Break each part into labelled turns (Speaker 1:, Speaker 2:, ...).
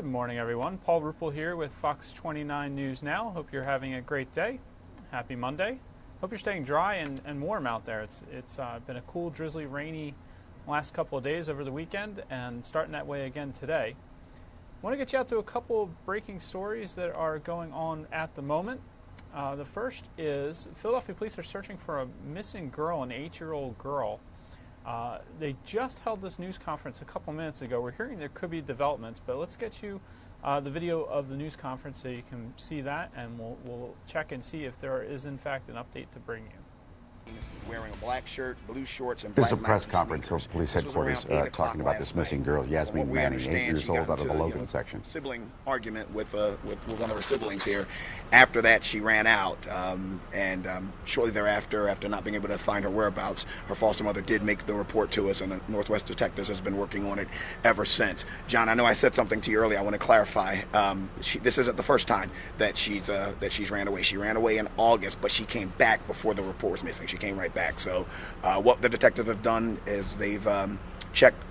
Speaker 1: Good morning, everyone. Paul Ruppel here with Fox 29 News Now. Hope you're having a great day. Happy Monday. Hope you're staying dry and warm out there. It's been a cool, drizzly, rainy last couple of days over the weekend and starting that way again today. I want to get you out to a couple of breaking stories that are going on at the moment. The first is Philadelphia police are searching for a missing girl, an 8-year-old girl. They just held this news conference a couple minutes ago. We're hearing there could be developments, but let's get you the video of the news conference so you can see that, and we'll check and see if there is in fact an update to bring you.
Speaker 2: Wearing a black shirt, blue shorts, and
Speaker 3: This
Speaker 2: black
Speaker 3: is a press
Speaker 2: Nike
Speaker 3: conference
Speaker 2: sneakers.
Speaker 3: from police
Speaker 2: This was
Speaker 3: headquarters
Speaker 2: around 8 o'clock
Speaker 3: talking about
Speaker 2: last
Speaker 3: this missing
Speaker 2: night.
Speaker 3: girl,
Speaker 2: From
Speaker 3: Yasmin
Speaker 2: what we
Speaker 3: Manning, 8
Speaker 2: understand,
Speaker 3: years
Speaker 2: she
Speaker 3: old,
Speaker 2: got
Speaker 3: out of the
Speaker 2: into,
Speaker 3: Logan section.
Speaker 2: Sibling argument with one of her siblings here. After that, she ran out, and shortly thereafter, after not being able to find her whereabouts, her foster mother did make the report to us, and the Northwest Detectives has been working on it ever since. John, I know I said something to you earlier. I want to clarify. This isn't the first time that she's ran away. She ran away in August, but she came back before the report was missing. She came right back. So what the detectives have done is they've checked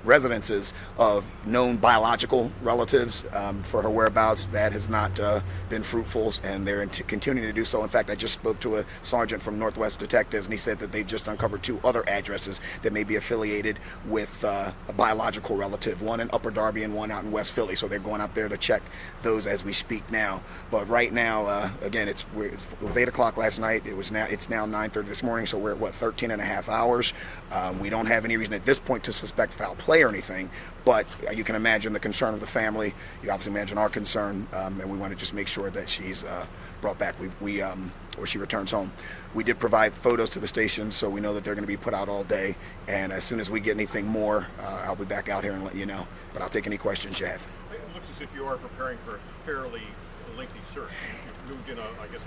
Speaker 2: residences of known biological relatives for her whereabouts. That has not been fruitful, and they're continuing to do so. In fact, I just spoke to a sergeant from Northwest Detectives, and he said that they've just uncovered 2 other addresses that may be affiliated with a biological relative, one in Upper Darby and one out in West Philly. So they're going out there to check those as we speak now. But right now, again, it was 8 o'clock last night. It's now 9:30 this morning, so we're at 13 and a half hours. We don't have any reason at this point to suspect foul play or anything, but you can imagine the concern of the family. You obviously imagine our concern, and we want to just make sure that she's brought back or she returns home. We did provide photos to the station, so we know that they're going to be put out all day, and as soon as we get anything more, I'll be back out here and let you know. But I'll take any questions you have.
Speaker 4: It looks as if you are preparing for a fairly lengthy search. You've moved in a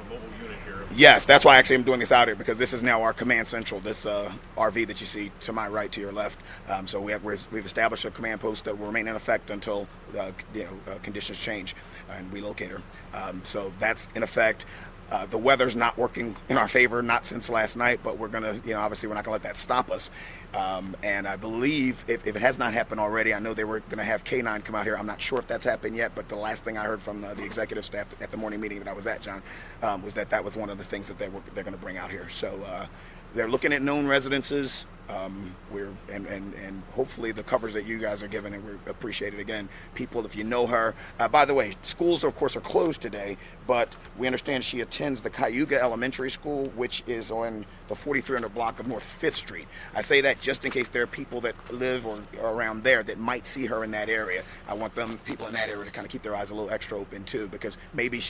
Speaker 4: mobile unit here.
Speaker 2: Yes, that's why actually I'm doing this out here, because this is now our command central, this RV that you see to my right, to your left. So we've established a command post that will remain in effect until conditions change and we locate her. So that's in effect. The weather's not working in our favor, not since last night, but we're going to, obviously we're not going to let that stop us. And I believe, if it has not happened already, I know they were going to have K-9 come out here. I'm not sure if that's happened yet, but the last thing I heard from the executive staff at the morning meeting that I was at, John, was that was one of the things that they're going to bring out here. So they're looking at known residences. And hopefully the coverage that you guys are giving, and we appreciate it again. People, if you know her, by the way, schools of course are closed today, but we understand she attends the Cayuga Elementary School, which is on the 4300 block of North 5th Street. I say that just in case there are people that live or are around there that might see her in that area. I want people in that area to kind of keep their eyes a little extra open too, because maybe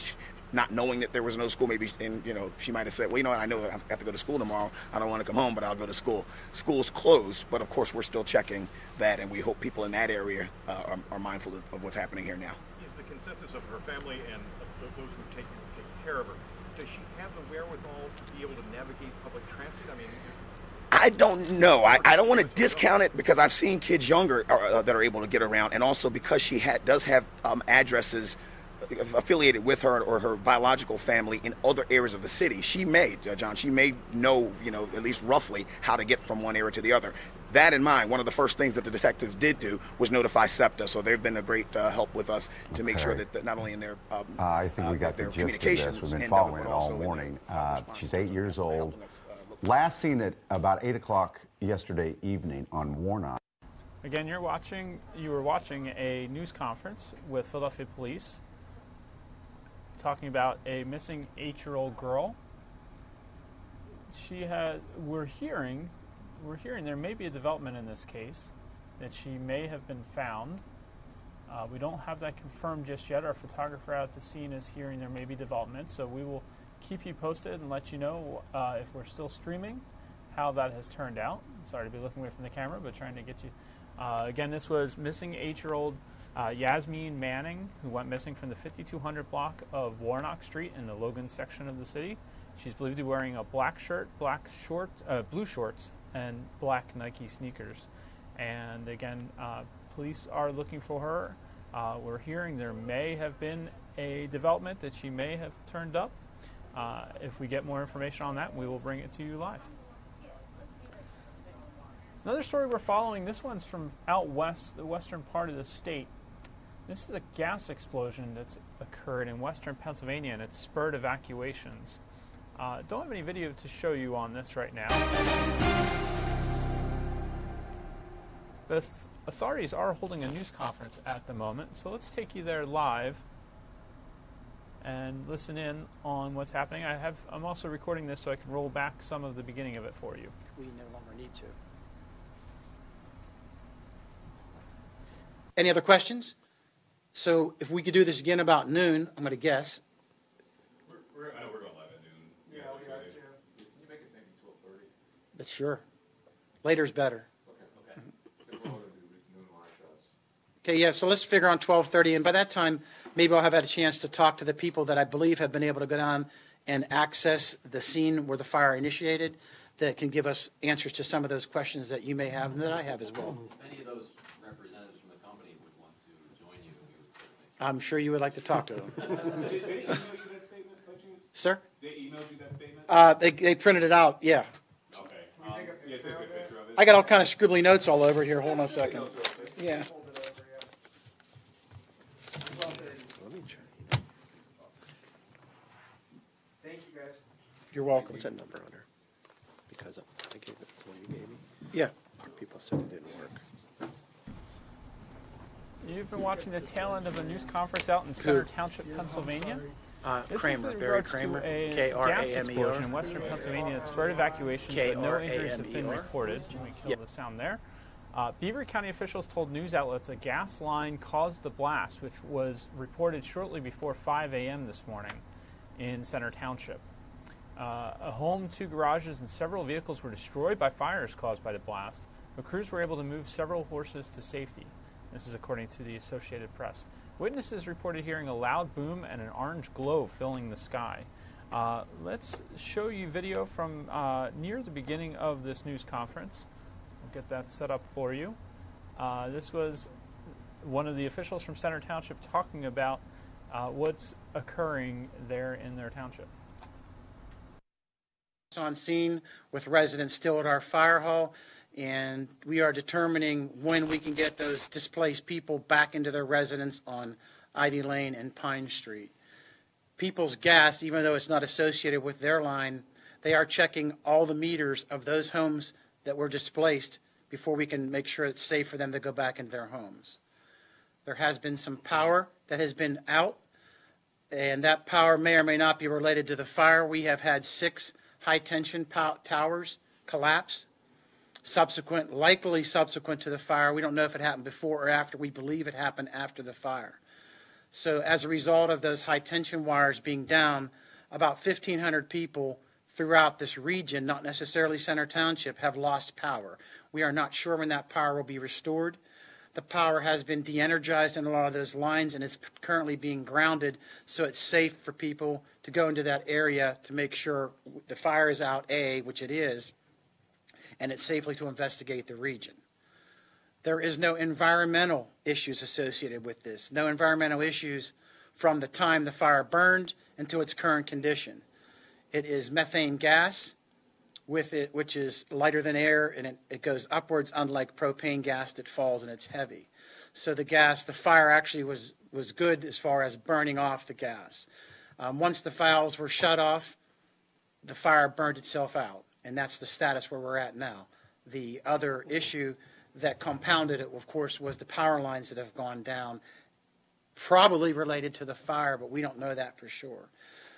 Speaker 2: not knowing that there was no school, maybe, and she might have said, well, I know I have to go to school tomorrow. I don't want to come home, but I'll go to school. School's closed, but of course we're still checking that, and we hope people in that area are mindful of what's happening here now.
Speaker 4: Is the consensus of her family and of those who take care of her, does she have the wherewithal to be able to navigate public transit?
Speaker 2: I don't know. I don't want to discount it, because I've seen kids younger that are able to get around, and also because she does have addresses affiliated with her or her biological family in other areas of the city. She may, John, know, at least roughly how to get from one area to the other. That in mind, one of the first things that the detectives did do was notify SEPTA, so they've been a great help with us to make sure that not only in their
Speaker 3: I think we got the gist of this. We've been following it all morning. She's 8 years old. Last seen at about 8 o'clock yesterday evening on Warnock.
Speaker 1: Again, you were watching a news conference with Philadelphia police talking about a missing 8-year-old girl. We're hearing there may be a development in this case, that she may have been found. We don't have that confirmed just yet. Our photographer out at the scene is hearing there may be development, so we will keep you posted and let you know if we're still streaming, how that has turned out. Sorry to be looking away from the camera, but trying to get you. Again, this was missing 8-year-old Yasmin Manning, who went missing from the 5200 block of Warnock Street in the Logan section of the city. She's believed to be wearing a black shirt, blue shorts, and black Nike sneakers. And again, police are looking for her. We're hearing there may have been a development that she may have turned up. If we get more information on that, we will bring it to you live. Another story we're following, this one's from out west, the western part of the state. This is a gas explosion that's occurred in western Pennsylvania, and it's spurred evacuations. Don't have any video to show you on this right now. The authorities are holding a news conference at the moment, so let's take you there live and listen in on what's happening. I'm also recording this so I can roll back some of the beginning of it for you.
Speaker 5: We no longer need to. Any other questions? So if we could do this again about noon, I'm going to guess.
Speaker 6: I know we're going live at noon.
Speaker 7: Yeah, we got to.
Speaker 6: Can you make it maybe 12:30?
Speaker 5: That's sure. Later's better.
Speaker 6: Okay. We're all going to do noon live shots.
Speaker 5: Okay, yeah, so let's figure on 12:30, and by that time, maybe I'll have had a chance to talk to the people that I believe have been able to go down and access the scene where the fire initiated that can give us answers to some of those questions that you may have and that I have as well.
Speaker 8: If any of those representatives from the company would want to join you, we would certainly.
Speaker 5: I'm sure you would like to talk to them.
Speaker 6: Did they email you that statement, by chance?
Speaker 5: Sir?
Speaker 6: They emailed you that statement?
Speaker 5: They printed it out, yeah.
Speaker 6: Okay. Take a picture of it.
Speaker 5: I got all kind of scribbly notes all over here. Hold on a second. Yeah.
Speaker 7: Thank you, guys.
Speaker 5: You're welcome.
Speaker 9: What's that number on there? Because I gave it the one you gave me.
Speaker 5: Yeah.
Speaker 9: People said it didn't work.
Speaker 1: You've been watching the tail end of a news conference out in Center Township, Pennsylvania. This
Speaker 5: Kramer,
Speaker 1: is with
Speaker 5: Barry
Speaker 1: regards
Speaker 5: Kramer,
Speaker 1: to a
Speaker 5: K-R-A-M-E-R.
Speaker 1: gas explosion in western Pennsylvania that spurred evacuations, but no injuries have been
Speaker 5: K-R-A-M-E-R.
Speaker 1: reported. We killed the sound there. Beaver County officials told news outlets a gas line caused the blast, which was reported shortly before 5 a.m. this morning in Center Township. A home, 2 garages, and several vehicles were destroyed by fires caused by the blast, but crews were able to move several horses to safety. This is according to the Associated Press. Witnesses reported hearing a loud boom and an orange glow filling the sky. Let's show you video from near the beginning of this news conference. We'll get that set up for you. This was one of the officials from Center Township talking about what's occurring there in their township.
Speaker 5: On scene with residents still at our fire hall, and we are determining when we can get those displaced people back into their residence on Ivy Lane and Pine Street. People's gas, even though it's not associated with their line, they are checking all the meters of those homes that were displaced before we can make sure it's safe for them to go back into their homes. There has been some power that has been out, and that power may or may not be related to the fire. We have had 6 high-tension towers collapse, likely subsequent to the fire. We don't know if it happened before or after. We believe it happened after the fire. So as a result of those high-tension wires being down, about 1,500 people throughout this region, not necessarily Center Township, have lost power. We are not sure when that power will be restored. The power has been de-energized in a lot of those lines, and it's currently being grounded, so it's safe for people to go into that area to make sure the fire is out, which it is, and it's safely to investigate the region. There is no environmental issues associated with this, no environmental issues from the time the fire burned until its current condition. It is methane gas with it, which is lighter than air, and it goes upwards, unlike propane gas that falls and it's heavy. So the fire actually was good as far as burning off the gas. Once the valves were shut off, the fire burned itself out, and that's the status where we're at now. The other issue that compounded it, of course, was the power lines that have gone down, probably related to the fire, but we don't know that for sure.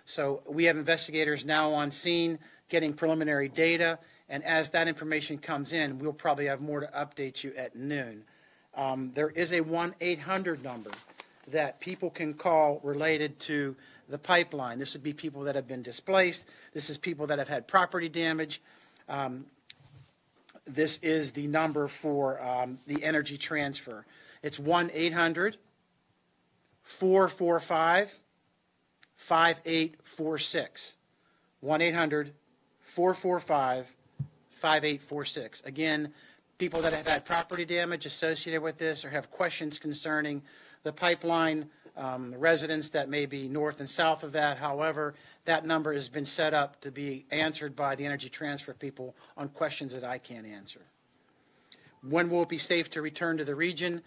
Speaker 5: So we have investigators now on scene getting preliminary data, and as that information comes in, we'll probably have more to update you at noon. There is a 1-800 number that people can call related to the pipeline. This would be people that have been displaced. This is people that have had property damage. This is the number for the energy transfer. It's 1-800-445-5846. 1-800-445-5846. Again, people that have had property damage associated with this or have questions concerning the pipeline, residents that may be north and south of that. However, that number has been set up to be answered by the energy transfer people on questions that I can't answer. When will it be safe to return to the region?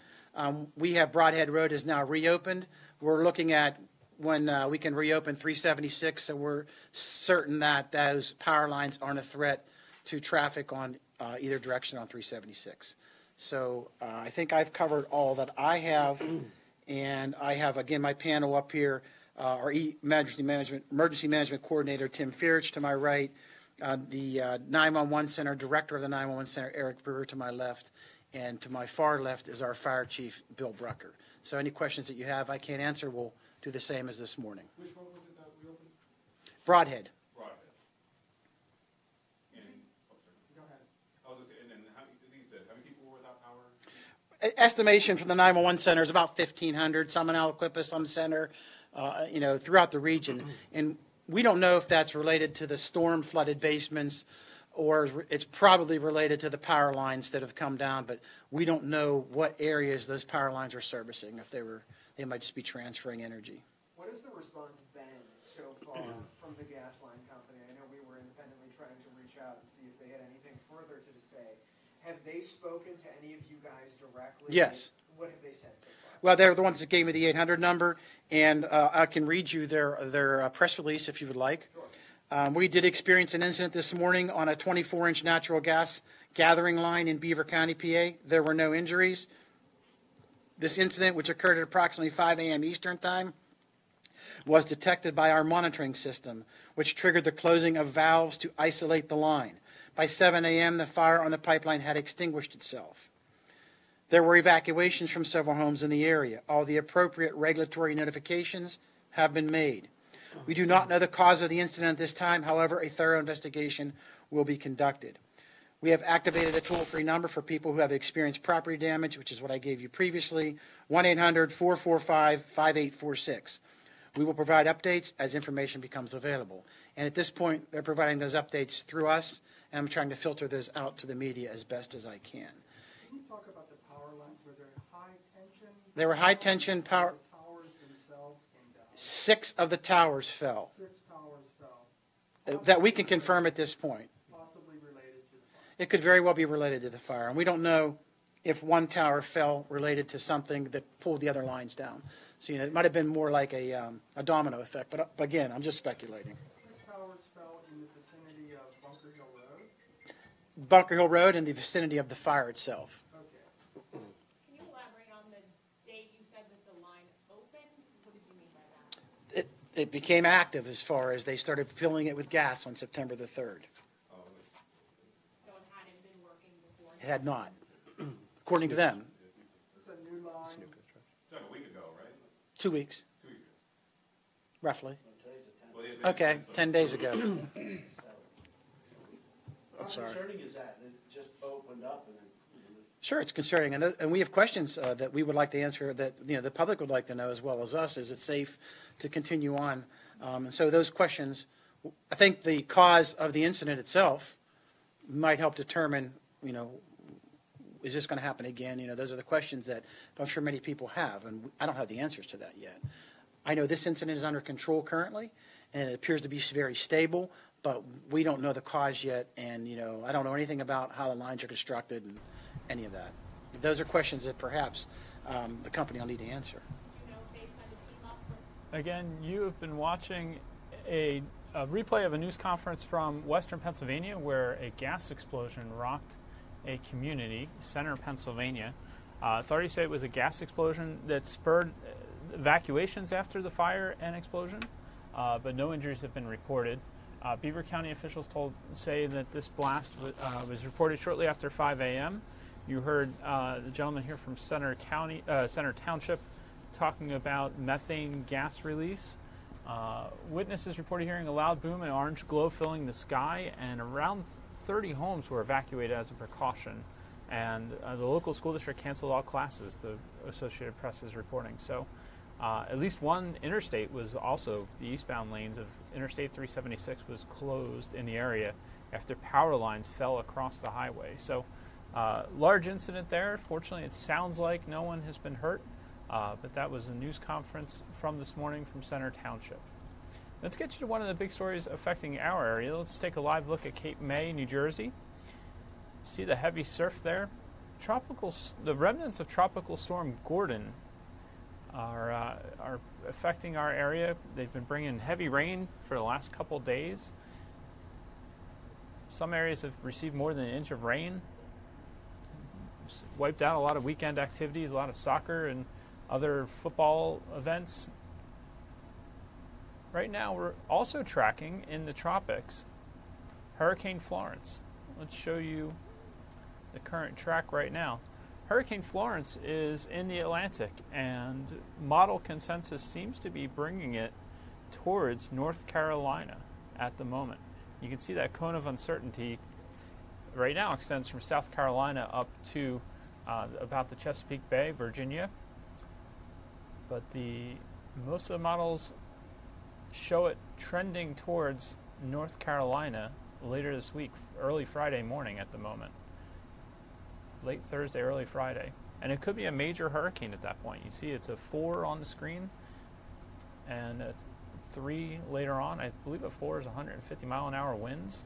Speaker 5: We have Broadhead Road is now reopened. We're looking at when we can reopen 376, so we're certain that those power lines aren't a threat to traffic on either direction on 376. So I think I've covered all that I have, and I have, again, my panel up here, our emergency management coordinator, Tim Fierch, to my right, the 911 Center, director of the 911 Center, Eric Brewer, to my left, and to my far left is our fire chief, Bill Brucker. So any questions that you have I can't answer, we'll do the same as this morning.
Speaker 6: Which one was it that we opened?
Speaker 5: Broadhead.
Speaker 6: Broadhead. And, go ahead. I was going to say, and then how many people were without power?
Speaker 5: Estimation from the 911 Center is about 1,500, some in Aliquippa, some center, throughout the region. And we don't know if that's related to the storm flooded basements or it's probably related to the power lines that have come down, but we don't know what areas those power lines are servicing, if they might just be transferring energy.
Speaker 7: What has the response been so far from the gas line company? I know we were independently trying to reach out and see if they had anything further to say. Have they spoken to any of you guys directly?
Speaker 5: Yes.
Speaker 7: What have they said so far?
Speaker 5: Well, they're the ones that gave me the 800 number, and I can read you their press release if you would like.
Speaker 7: Sure.
Speaker 5: We did experience an incident this morning on a 24-inch natural gas gathering line in Beaver County, PA. There were no injuries. This incident, which occurred at approximately 5 a.m. Eastern Time, was detected by our monitoring system, which triggered the closing of valves to isolate the line. By 7 a.m., the fire on the pipeline had extinguished itself. There were evacuations from several homes in the area. All the appropriate regulatory notifications have been made. We do not know the cause of the incident at this time. However, a thorough investigation will be conducted. We have activated a toll-free number for people who have experienced property damage, which is what I gave you previously, 1-800-445-5846. We will provide updates as information becomes available. And at this point, they're providing those updates through us, and I'm trying to filter those out to the media as best as I can.
Speaker 7: Can you talk about the power lines? Were there high tension?
Speaker 5: There were high-tension power.
Speaker 7: The towers themselves came down.
Speaker 5: 6 of the towers fell.
Speaker 7: 6 towers fell.
Speaker 5: That we can confirm at this point.
Speaker 7: Possibly related to the fire.
Speaker 5: It could very well be related to the fire, and we don't know if one tower fell related to something that pulled the other lines down. So, it might have been more like a domino effect, but again, I'm just speculating.
Speaker 7: 6 towers fell in the vicinity of Bunker Hill Road?
Speaker 5: Bunker Hill Road in the vicinity of the fire itself.
Speaker 7: Okay.
Speaker 10: Can you elaborate on the date you said that the line opened? What did you mean by that?
Speaker 5: It became active as far as they started filling it with gas on September the 3rd.
Speaker 10: So it hadn't been working before?
Speaker 5: It had not, according to them.
Speaker 7: It's a new line.
Speaker 6: It's like a week ago, right?
Speaker 5: 2 weeks,
Speaker 6: 2 weeks ago.
Speaker 5: roughly.
Speaker 6: Well, yeah,
Speaker 5: Okay, 10 days ago.
Speaker 11: How
Speaker 5: sorry.
Speaker 11: concerning is that? It just opened up and then...
Speaker 5: Sure, it's concerning, and we have questions that we would like to answer that the public would like to know as well as us. Is it safe to continue on? And so those questions, I think the cause of the incident itself might help determine, is this going to happen again? Those are the questions that I'm sure many people have, and I don't have the answers to that yet. I know this incident is under control currently, and it appears to be very stable, but we don't know the cause yet, and I don't know anything about how the lines are constructed and any of that. Those are questions that perhaps the company will need to answer.
Speaker 1: Again, you have been watching a replay of a news conference from Western Pennsylvania where a gas explosion rocked a community, Center, Pennsylvania. Authorities say it was a gas explosion that spurred evacuations after the fire and explosion, but no injuries have been reported. Beaver County officials say that this blast was reported shortly after 5 a.m. You heard the gentleman here from Center Township talking about methane gas release. Witnesses reported hearing a loud boom and orange glow filling the sky, and around 30 homes were evacuated as a precaution. And the local school district canceled all classes, the Associated Press is reporting. So at least one interstate was also, the eastbound lanes of Interstate 376 was closed in the area after power lines fell across the highway. So large incident there. Fortunately, it sounds like no one has been hurt, but that was a news conference from this morning from Center Township. Let's get you to one of the big stories affecting our area. Let's take a live look at Cape May, New Jersey. See the heavy surf there? the remnants of Tropical Storm Gordon are affecting our area. They've been bringing heavy rain for the last couple days. Some areas have received more than an inch of rain. It's wiped out a lot of weekend activities, a lot of soccer and other football events. Right now, we're also tracking in the tropics Hurricane Florence. Let's show you the current track right now. Hurricane Florence is in the Atlantic, and model consensus seems to be bringing it towards North Carolina at the moment. You can see that cone of uncertainty right now extends from South Carolina up to about the Chesapeake Bay, Virginia. But most of the models show it trending towards North Carolina later this week, early Friday morning at the moment. Late Thursday, early Friday. And it could be a major hurricane at that point. You see it's a 4 on the screen and a 3 later on. I believe a 4 is 150 mile an hour winds.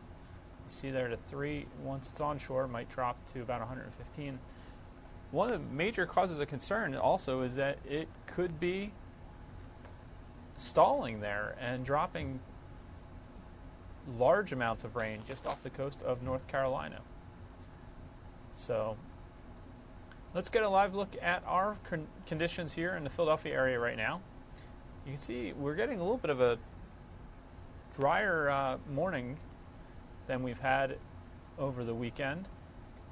Speaker 1: You see there the 3, once it's onshore, might drop to about 115. One of the major causes of concern also is that it could be stalling there and dropping large amounts of rain just off the coast of North Carolina. So let's get a live look at our conditions here in the Philadelphia area right now. You can see we're getting a little bit of a drier morning than we've had over the weekend.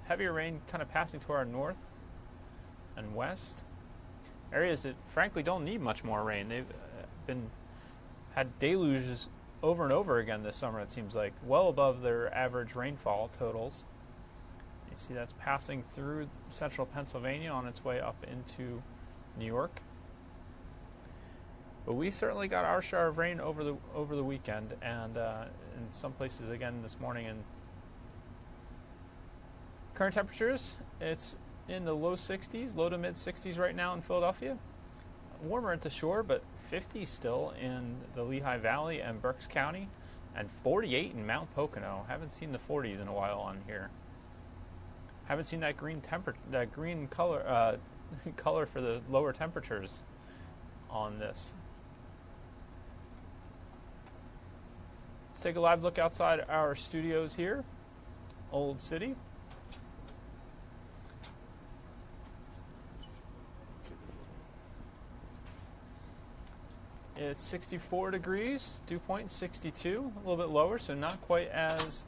Speaker 1: Heavier rain kind of passing to our north and west. Areas that frankly don't need much more rain. They've had deluges over and over again this summer, it seems like, well above their average rainfall totals. You see that's passing through central Pennsylvania on its way up into New York. But we certainly got our share of rain over the weekend, and in some places again this morning. And current temperatures, it's in the low 60s, low to mid 60s right now in Philadelphia. Warmer at the shore, but 50 still in the Lehigh Valley and Berks County, and 48 in Mount Pocono. Haven't seen the 40s in a while on here. Haven't seen that green color color for the lower temperatures on this. Let's take a live look outside our studios here, Old City. It's 64 degrees, dew point 62, a little bit lower, so not quite as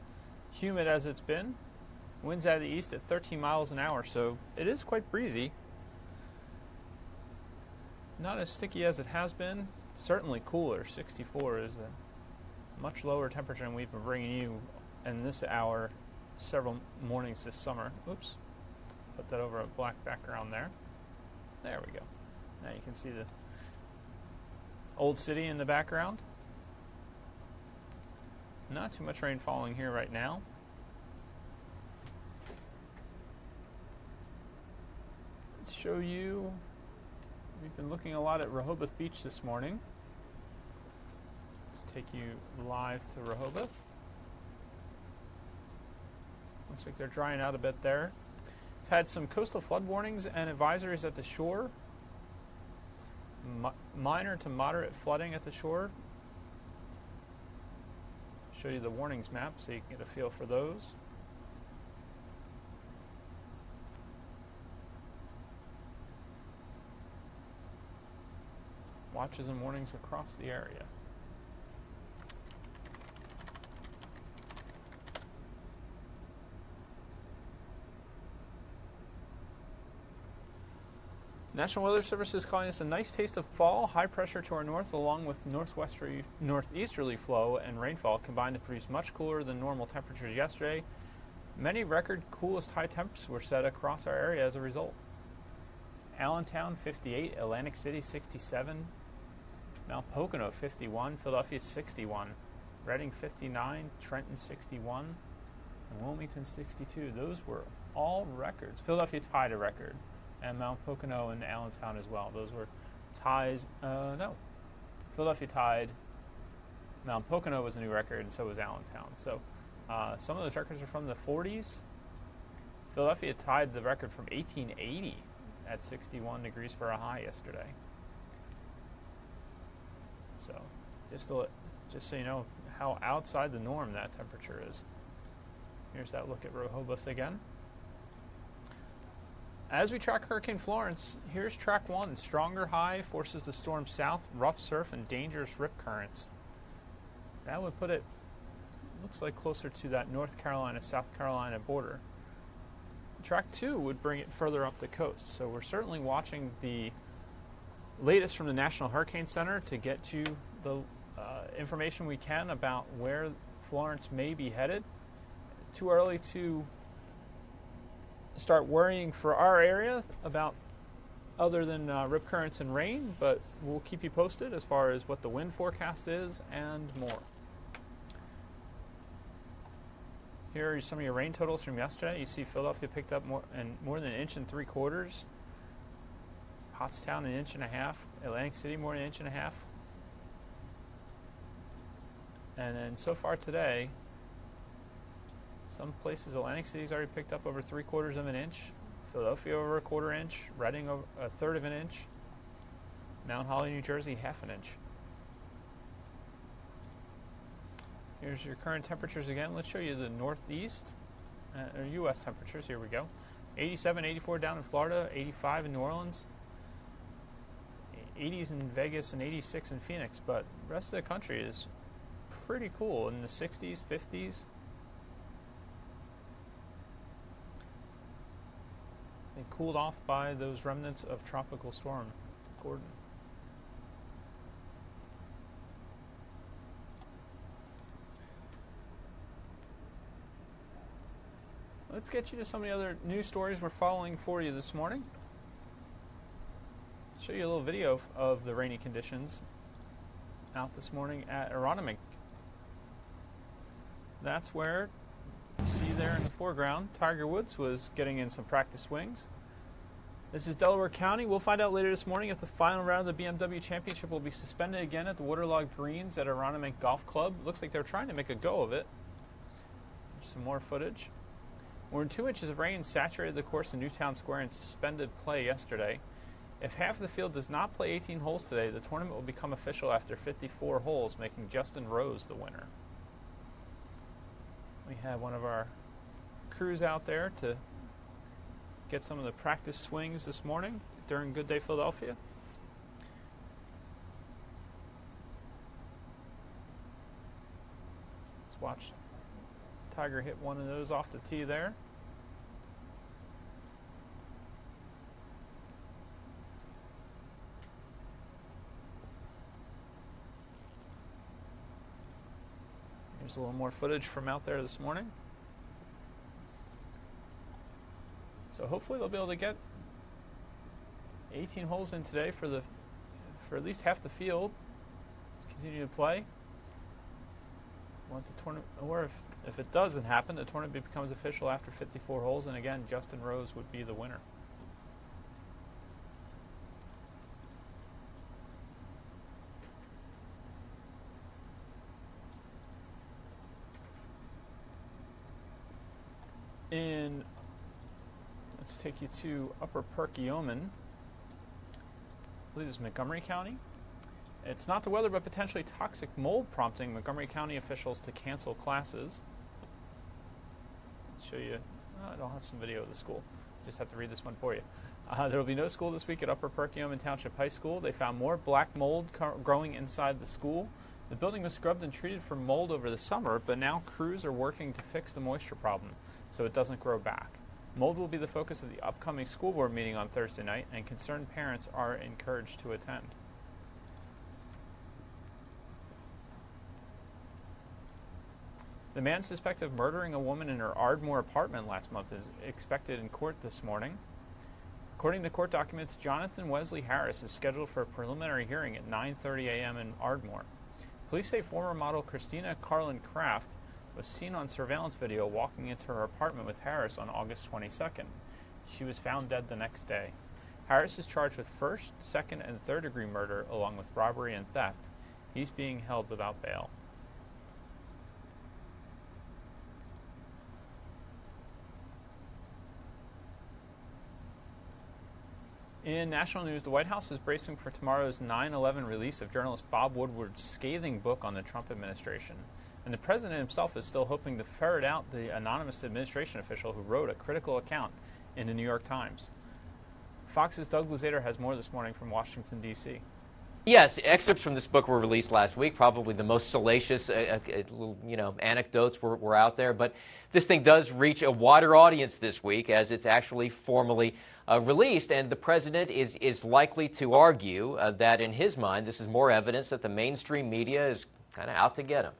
Speaker 1: humid as it's been. Winds out of the east at 13 miles an hour, so it is quite breezy. Not as sticky as it has been, certainly cooler. 64 is a much lower temperature than we've been bringing you in this hour several mornings this summer. Oops, put that over a black background there. There we go. Now you can see the Old City in the background. Not too much rain falling here right now. Let's show you, we've been looking a lot at Rehoboth Beach this morning. Let's take you live to Rehoboth. Looks like they're drying out a bit there. We've had some coastal flood warnings and advisories at the shore. Minor to moderate flooding at the shore. Show you the warnings map so you can get a feel for those. Watches and warnings across the area. National Weather Service is calling us a nice taste of fall. High pressure to our north, along with northeasterly flow and rainfall, combined to produce much cooler than normal temperatures yesterday. Many record coolest high temps were set across our area as a result. Allentown 58, Atlantic City 67, Mount Pocono 51, Philadelphia 61, Reading 59, Trenton 61, and Wilmington 62. Those were all records. Philadelphia tied a record, and Mount Pocono and Allentown as well. Those were ties. No, Philadelphia tied. Mount Pocono was a new record, and so was Allentown. So some of those records are from the 40s Philadelphia tied the record from 1880 at 61 degrees for a high yesterday. So, just so you know how outside the norm that temperature is. Here's that look at Rehoboth again. As we track Hurricane Florence, here's track 1. Stronger high forces the storm south, rough surf, and dangerous rip currents. That would put it, looks like, closer to that North Carolina, South Carolina border. Track 2 would bring it further up the coast. So we're certainly watching the latest from the National Hurricane Center to get you the information we can about where Florence may be headed. Too early to start worrying for our area about other than rip currents and rain, but we'll keep you posted as far as what the wind forecast is and more. Here are some of your rain totals from yesterday. You see Philadelphia picked up more than 1.75 inches. Pottstown 1.5 inches. Atlantic City more than 1.5 inches. And then so far today, some places, Atlantic City's already picked up over 3/4 of an inch. Philadelphia over 1/4 inch. Reading over 1/3 of an inch. Mount Holly, New Jersey, 1/2 inch. Here's your current temperatures again. Let's show you the northeast, or U.S. temperatures. Here we go. 87, 84 down in Florida, 85 in New Orleans, 80s in Vegas, and 86 in Phoenix. But the rest of the country is pretty cool in the 60s, 50s. And cooled off by those remnants of Tropical Storm Gordon. Let's get you to some of the other news stories we're following for you this morning. I'll show you a little video of the rainy conditions out this morning at Aronimink. That's where you see there in the foreground, Tiger Woods was getting in some practice swings. This is Delaware County. We'll find out later this morning if the final round of the BMW Championship will be suspended again at the waterlogged greens at Aronimink Golf Club. Looks like they're trying to make a go of it. There's some more footage. More than 2 inches of rain saturated the course in Newtown Square and suspended play yesterday. If half of the field does not play 18 holes today, the tournament will become official after 54 holes, making Justin Rose the winner. We had one of our crews out there to get some of the practice swings this morning during Good Day Philadelphia. Let's watch Tiger hit one of those off the tee there. Here's a little more footage from out there this morning. So hopefully they'll be able to get 18 holes in today for at least half the field. Continue to play. Want the tournament, or if it doesn't happen, the tournament becomes official after 54 holes, and again, Justin Rose would be the winner. Let's take you to Upper Perkiomen. I believe it's Montgomery County. It's not the weather, but potentially toxic mold prompting Montgomery County officials to cancel classes. Let's show you. I don't have some video of the school. Just have to read this one for you. There will be no school this week at Upper Perkiomen Township High School. They found more black mold growing inside the school. The building was scrubbed and treated for mold over the summer, but now crews are working to fix the moisture problem so it doesn't grow back. Mold will be the focus of the upcoming school board meeting on Thursday night, and concerned parents are encouraged to attend. The man suspected of murdering a woman in her Ardmore apartment last month is expected in court this morning. According to court documents, Jonathan Wesley Harris is scheduled for a preliminary hearing at 9:30 a.m. in Ardmore. Police say former model Christina Carlin Kraft was seen on surveillance video walking into her apartment with Harris on August 22nd. She was found dead the next day. Harris is charged with first, second, and third-degree murder along with robbery and theft. He's being held without bail. In national news, the White House is bracing for tomorrow's 9/11 release of journalist Bob Woodward's scathing book on the Trump administration. And the president himself is still hoping to ferret out the anonymous administration official who wrote a critical account in the New York Times. Fox's Doug Luzader has more this morning from Washington, D.C.
Speaker 12: Yes, excerpts from this book were released last week. Probably the most salacious, anecdotes were out there. But this thing does reach a wider audience this week as it's actually formally released. And the president is likely to argue that in his mind, this is more evidence that the mainstream media is kind of out to get him.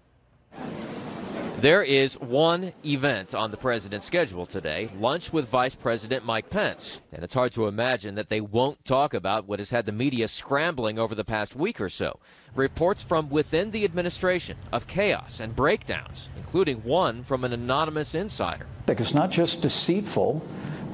Speaker 12: There is one event on the president's schedule today, lunch with Vice President Mike Pence. And it's hard to imagine that they won't talk about what has had the media scrambling over the past week or so. Reports from within the administration of chaos and breakdowns, including one from an anonymous insider.
Speaker 13: It's not just deceitful,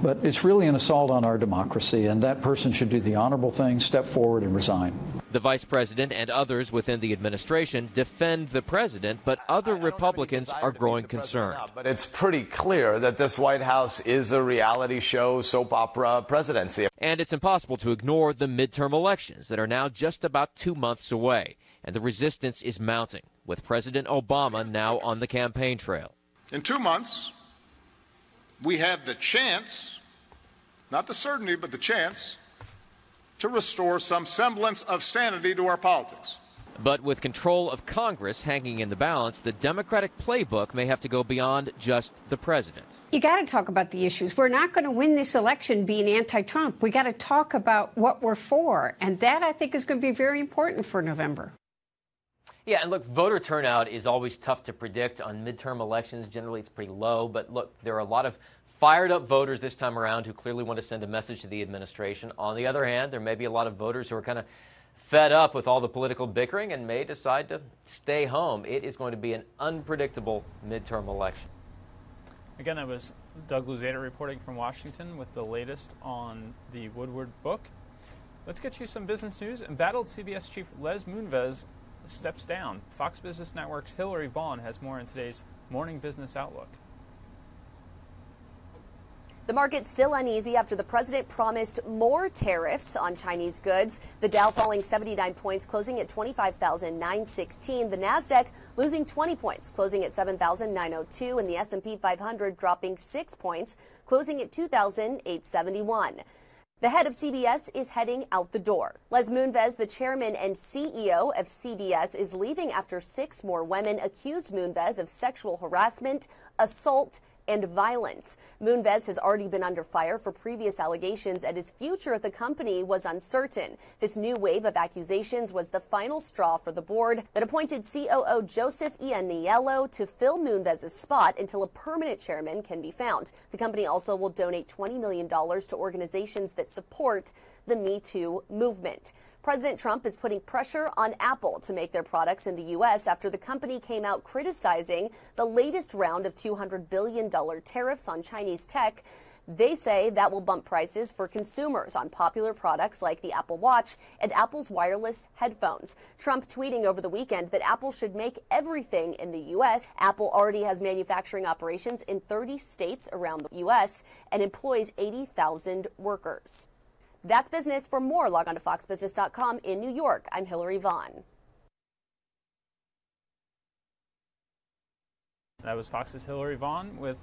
Speaker 13: but it's really an assault on our democracy, and that person should do the honorable thing, step forward and resign.
Speaker 12: The vice president and others within the administration defend the president, but other Republicans are growing concerned.
Speaker 14: But it's pretty clear that this White House is a reality show, soap opera presidency.
Speaker 12: And it's impossible to ignore the midterm elections that are now just about 2 months away. And the resistance is mounting, with President Obama now on the campaign trail.
Speaker 15: In 2 months, we have the chance, not the certainty, but the chance, to restore some semblance of sanity to our politics.
Speaker 12: But with control of Congress hanging in the balance, the Democratic playbook may have to go beyond just the president.
Speaker 16: You got to talk about the issues. We're not going to win this election being anti-Trump. We got to talk about what we're for. And that, I think, is going to be very important for November.
Speaker 12: Yeah, and look, voter turnout is always tough to predict on midterm elections. Generally, it's pretty low. But look, there are a lot of fired up voters this time around who clearly want to send a message to the administration. On the other hand, there may be a lot of voters who are kind of fed up with all the political bickering and may decide to stay home. It is going to be an unpredictable midterm election.
Speaker 1: Again, that was Doug Luzader reporting from Washington with the latest on the Woodward book. Let's get you some business news. Embattled CBS chief Les Moonves steps down. Fox Business Network's Hillary Vaughn has more in today's Morning Business Outlook.
Speaker 17: The market's still uneasy after the president promised more tariffs on Chinese goods. The Dow falling 79 points, closing at 25,916. The Nasdaq losing 20 points, closing at 7,902. And the S&P 500 dropping 6 points, closing at 2,871. The head of CBS is heading out the door. Les Moonves, the chairman and CEO of CBS, is leaving after 6 more women accused Moonves of sexual harassment, assault, and violence. Moonves has already been under fire for previous allegations, and his future at the company was uncertain. This new wave of accusations was the final straw for the board that appointed COO Joseph Ianniello to fill Moonves' spot until a permanent chairman can be found. The company also will donate $20 million to organizations that support the Me Too movement. President Trump is putting pressure on Apple to make their products in the U.S. after the company came out criticizing the latest round of $200 billion tariffs on Chinese tech. They say that will bump prices for consumers on popular products like the Apple Watch and Apple's wireless headphones. Trump tweeting over the weekend that Apple should make everything in the U.S. Apple already has manufacturing operations in 30 states around the U.S. and employs 80,000 workers. That's business. For more, log on to foxbusiness.com. In New York, I'm Hillary Vaughn.
Speaker 1: That was Fox's Hillary Vaughn with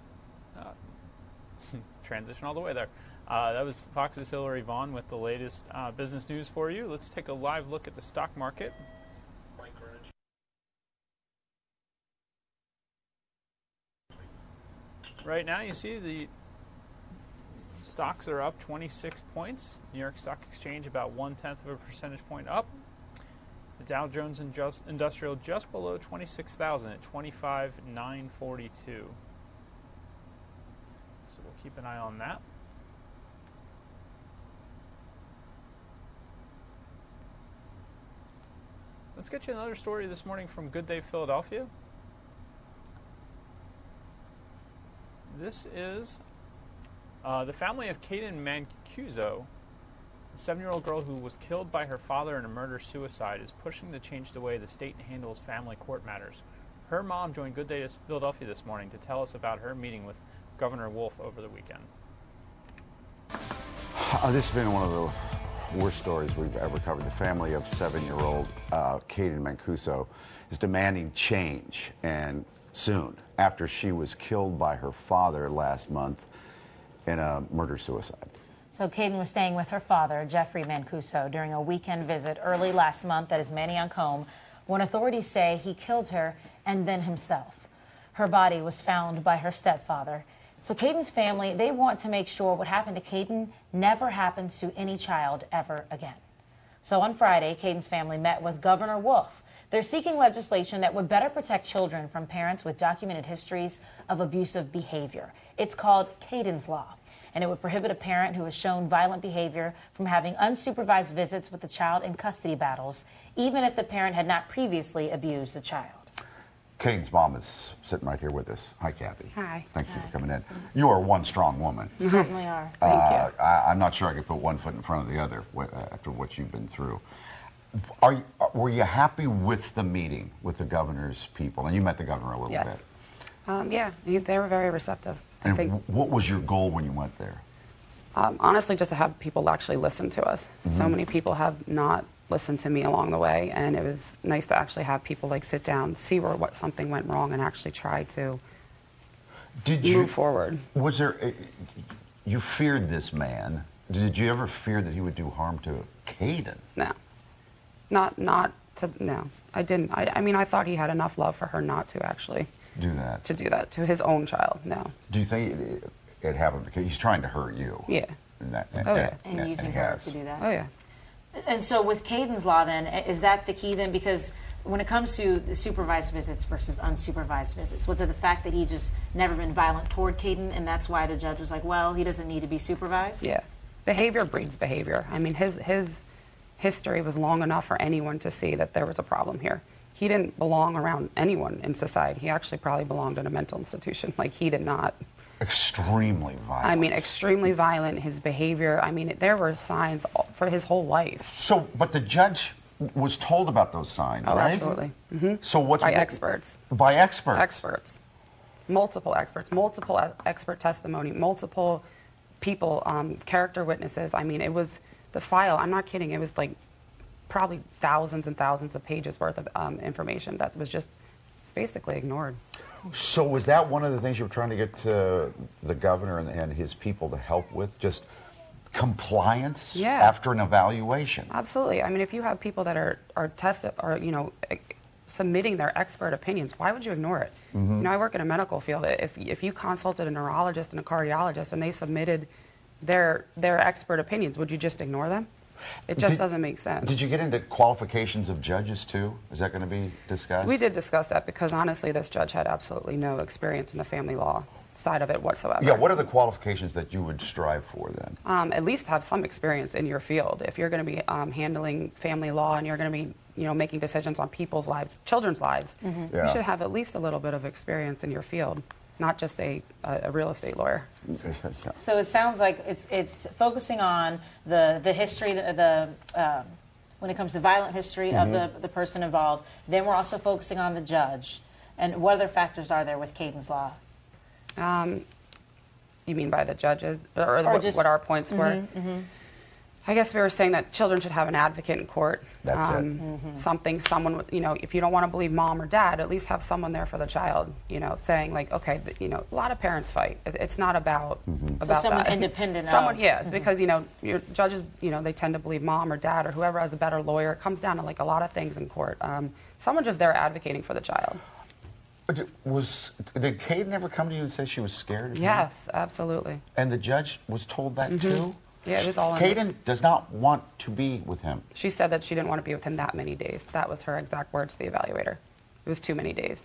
Speaker 1: transition all the way there. That was Fox's Hillary Vaughn with the latest business news for you. Let's take a live look at the stock market. Right now, you see the stocks are up 26 points. New York Stock Exchange about 0.1 of a percentage point up. The Dow Jones Industrial just below 26,000 at 25,942. So we'll keep an eye on that. Let's get you another story this morning from Good Day Philadelphia. This is the family of Kaden Mancuso, the 7-year-old girl who was killed by her father in a murder-suicide, is pushing to change the way the state handles family court matters. Her mom joined Good Day Philadelphia this morning to tell us about her meeting with Governor Wolf over the weekend.
Speaker 3: This has been one of the worst stories we've ever covered. The family of 7-year-old Caden Mancuso is demanding change, and soon, after she was killed by her father last month in a murder-suicide.
Speaker 18: So Caden was staying with her father, Jeffrey Mancuso, during a weekend visit early last month at his Manayunk home when authorities say he killed her and then himself. Her body was found by her stepfather. So Caden's family, they want to make sure what happened to Caden never happens to any child ever again. So on Friday, Caden's family met with Governor Wolf. They're seeking legislation that would better protect children from parents with documented histories of abusive behavior. It's called Caden's Law, and it would prohibit a parent who has shown violent behavior from having unsupervised visits with the child in custody battles, even if the parent had not previously abused the child.
Speaker 3: Caden's mom is sitting right here with us. Hi, Kathy.
Speaker 18: Hi.
Speaker 3: Thank you for coming in. You are one strong woman.
Speaker 18: You certainly are. Thank you.
Speaker 3: I'm not sure I could put one foot in front of the other after what you've been through. Were you happy with the meeting with the governor's people? And you met the governor a little
Speaker 19: Yes.
Speaker 3: bit.
Speaker 19: Yeah, they were very receptive.
Speaker 3: And
Speaker 19: I think,
Speaker 3: what was your goal when you went there?
Speaker 19: honestly, just to have people actually listen to us. So many people have not listened to me along the way, and it was nice to actually have people like sit down, see where something went wrong, and actually try to move forward.
Speaker 3: Was there? You feared this man. Did you ever fear that he would do harm to Caden?
Speaker 19: No, no. I didn't. I mean, I thought he had enough love for her not to actually
Speaker 3: do that.
Speaker 19: To do that to his own child. No.
Speaker 3: Do you think it happened because he's trying to hurt you?
Speaker 19: Yeah.
Speaker 18: And using her to do that.
Speaker 19: Oh yeah.
Speaker 18: And so with Caden's Law, then, is that the key then? Because when it comes to the supervised visits versus unsupervised visits, was it the fact that he just never been violent toward Caden, and that's why the judge was like, well, he doesn't need to be supervised?
Speaker 19: Yeah. Behavior breeds behavior. I mean, his history was long enough for anyone to see that there was a problem here. He didn't belong around anyone in society. He actually probably belonged in a mental institution. Like, he did not.
Speaker 3: Extremely violent.
Speaker 19: I mean, extremely violent, his behavior. I mean, there were signs for his whole life.
Speaker 3: So, but the judge was told about those signs, right?
Speaker 19: Absolutely.
Speaker 3: So what's...
Speaker 19: By experts.
Speaker 3: By experts?
Speaker 19: Experts. Multiple experts, multiple expert testimony, multiple people, character witnesses. I mean, it was the file, I'm not kidding, it was like probably thousands and thousands of pages worth of information that was just basically ignored.
Speaker 3: So was that one of the things you were trying to get to the governor and his people to help with? Just compliance after an evaluation?
Speaker 19: Absolutely. I mean, if you have people that are submitting their expert opinions, why would you ignore it? You know, I work in a medical field. If you consulted a neurologist and a cardiologist and they submitted their expert opinions, would you just ignore them? It just doesn't make sense.
Speaker 3: Did you get into qualifications of judges too? Is that going to be discussed?
Speaker 19: We did discuss that because honestly this judge had absolutely no experience in the family law side of it whatsoever.
Speaker 3: Yeah, what are the qualifications that you would strive for then?
Speaker 19: At least have some experience in your field. If you're going to be handling family law and you're going to be making decisions on people's lives, children's lives, you should have at least a little bit of experience in your field, not just a real estate lawyer.
Speaker 18: So it sounds like it's focusing on the history, when it comes to violent history of the person involved. Then we're also focusing on the judge. And what other factors are there with Caden's Law?
Speaker 19: You mean by the judges, or what our points were? I guess we were saying that children should have an advocate in court.
Speaker 3: That's it.
Speaker 19: Someone, if you don't want to believe mom or dad, at least have someone there for the child, saying like, okay, a lot of parents fight. It's not about
Speaker 18: someone
Speaker 19: that.
Speaker 18: Independent
Speaker 19: someone,
Speaker 18: of.
Speaker 19: because, your judges, they tend to believe mom or dad or whoever has a better lawyer. It comes down to like a lot of things in court. Someone just there advocating for the child.
Speaker 3: Did Caden ever come to you and say she was scared of you?
Speaker 19: Yes, absolutely.
Speaker 3: And the judge was told that too?
Speaker 19: Yeah, it was all.
Speaker 3: Caden does not want to be with him.
Speaker 19: She said that she didn't want to be with him that many days. That was her exact words to the evaluator. It was too many days.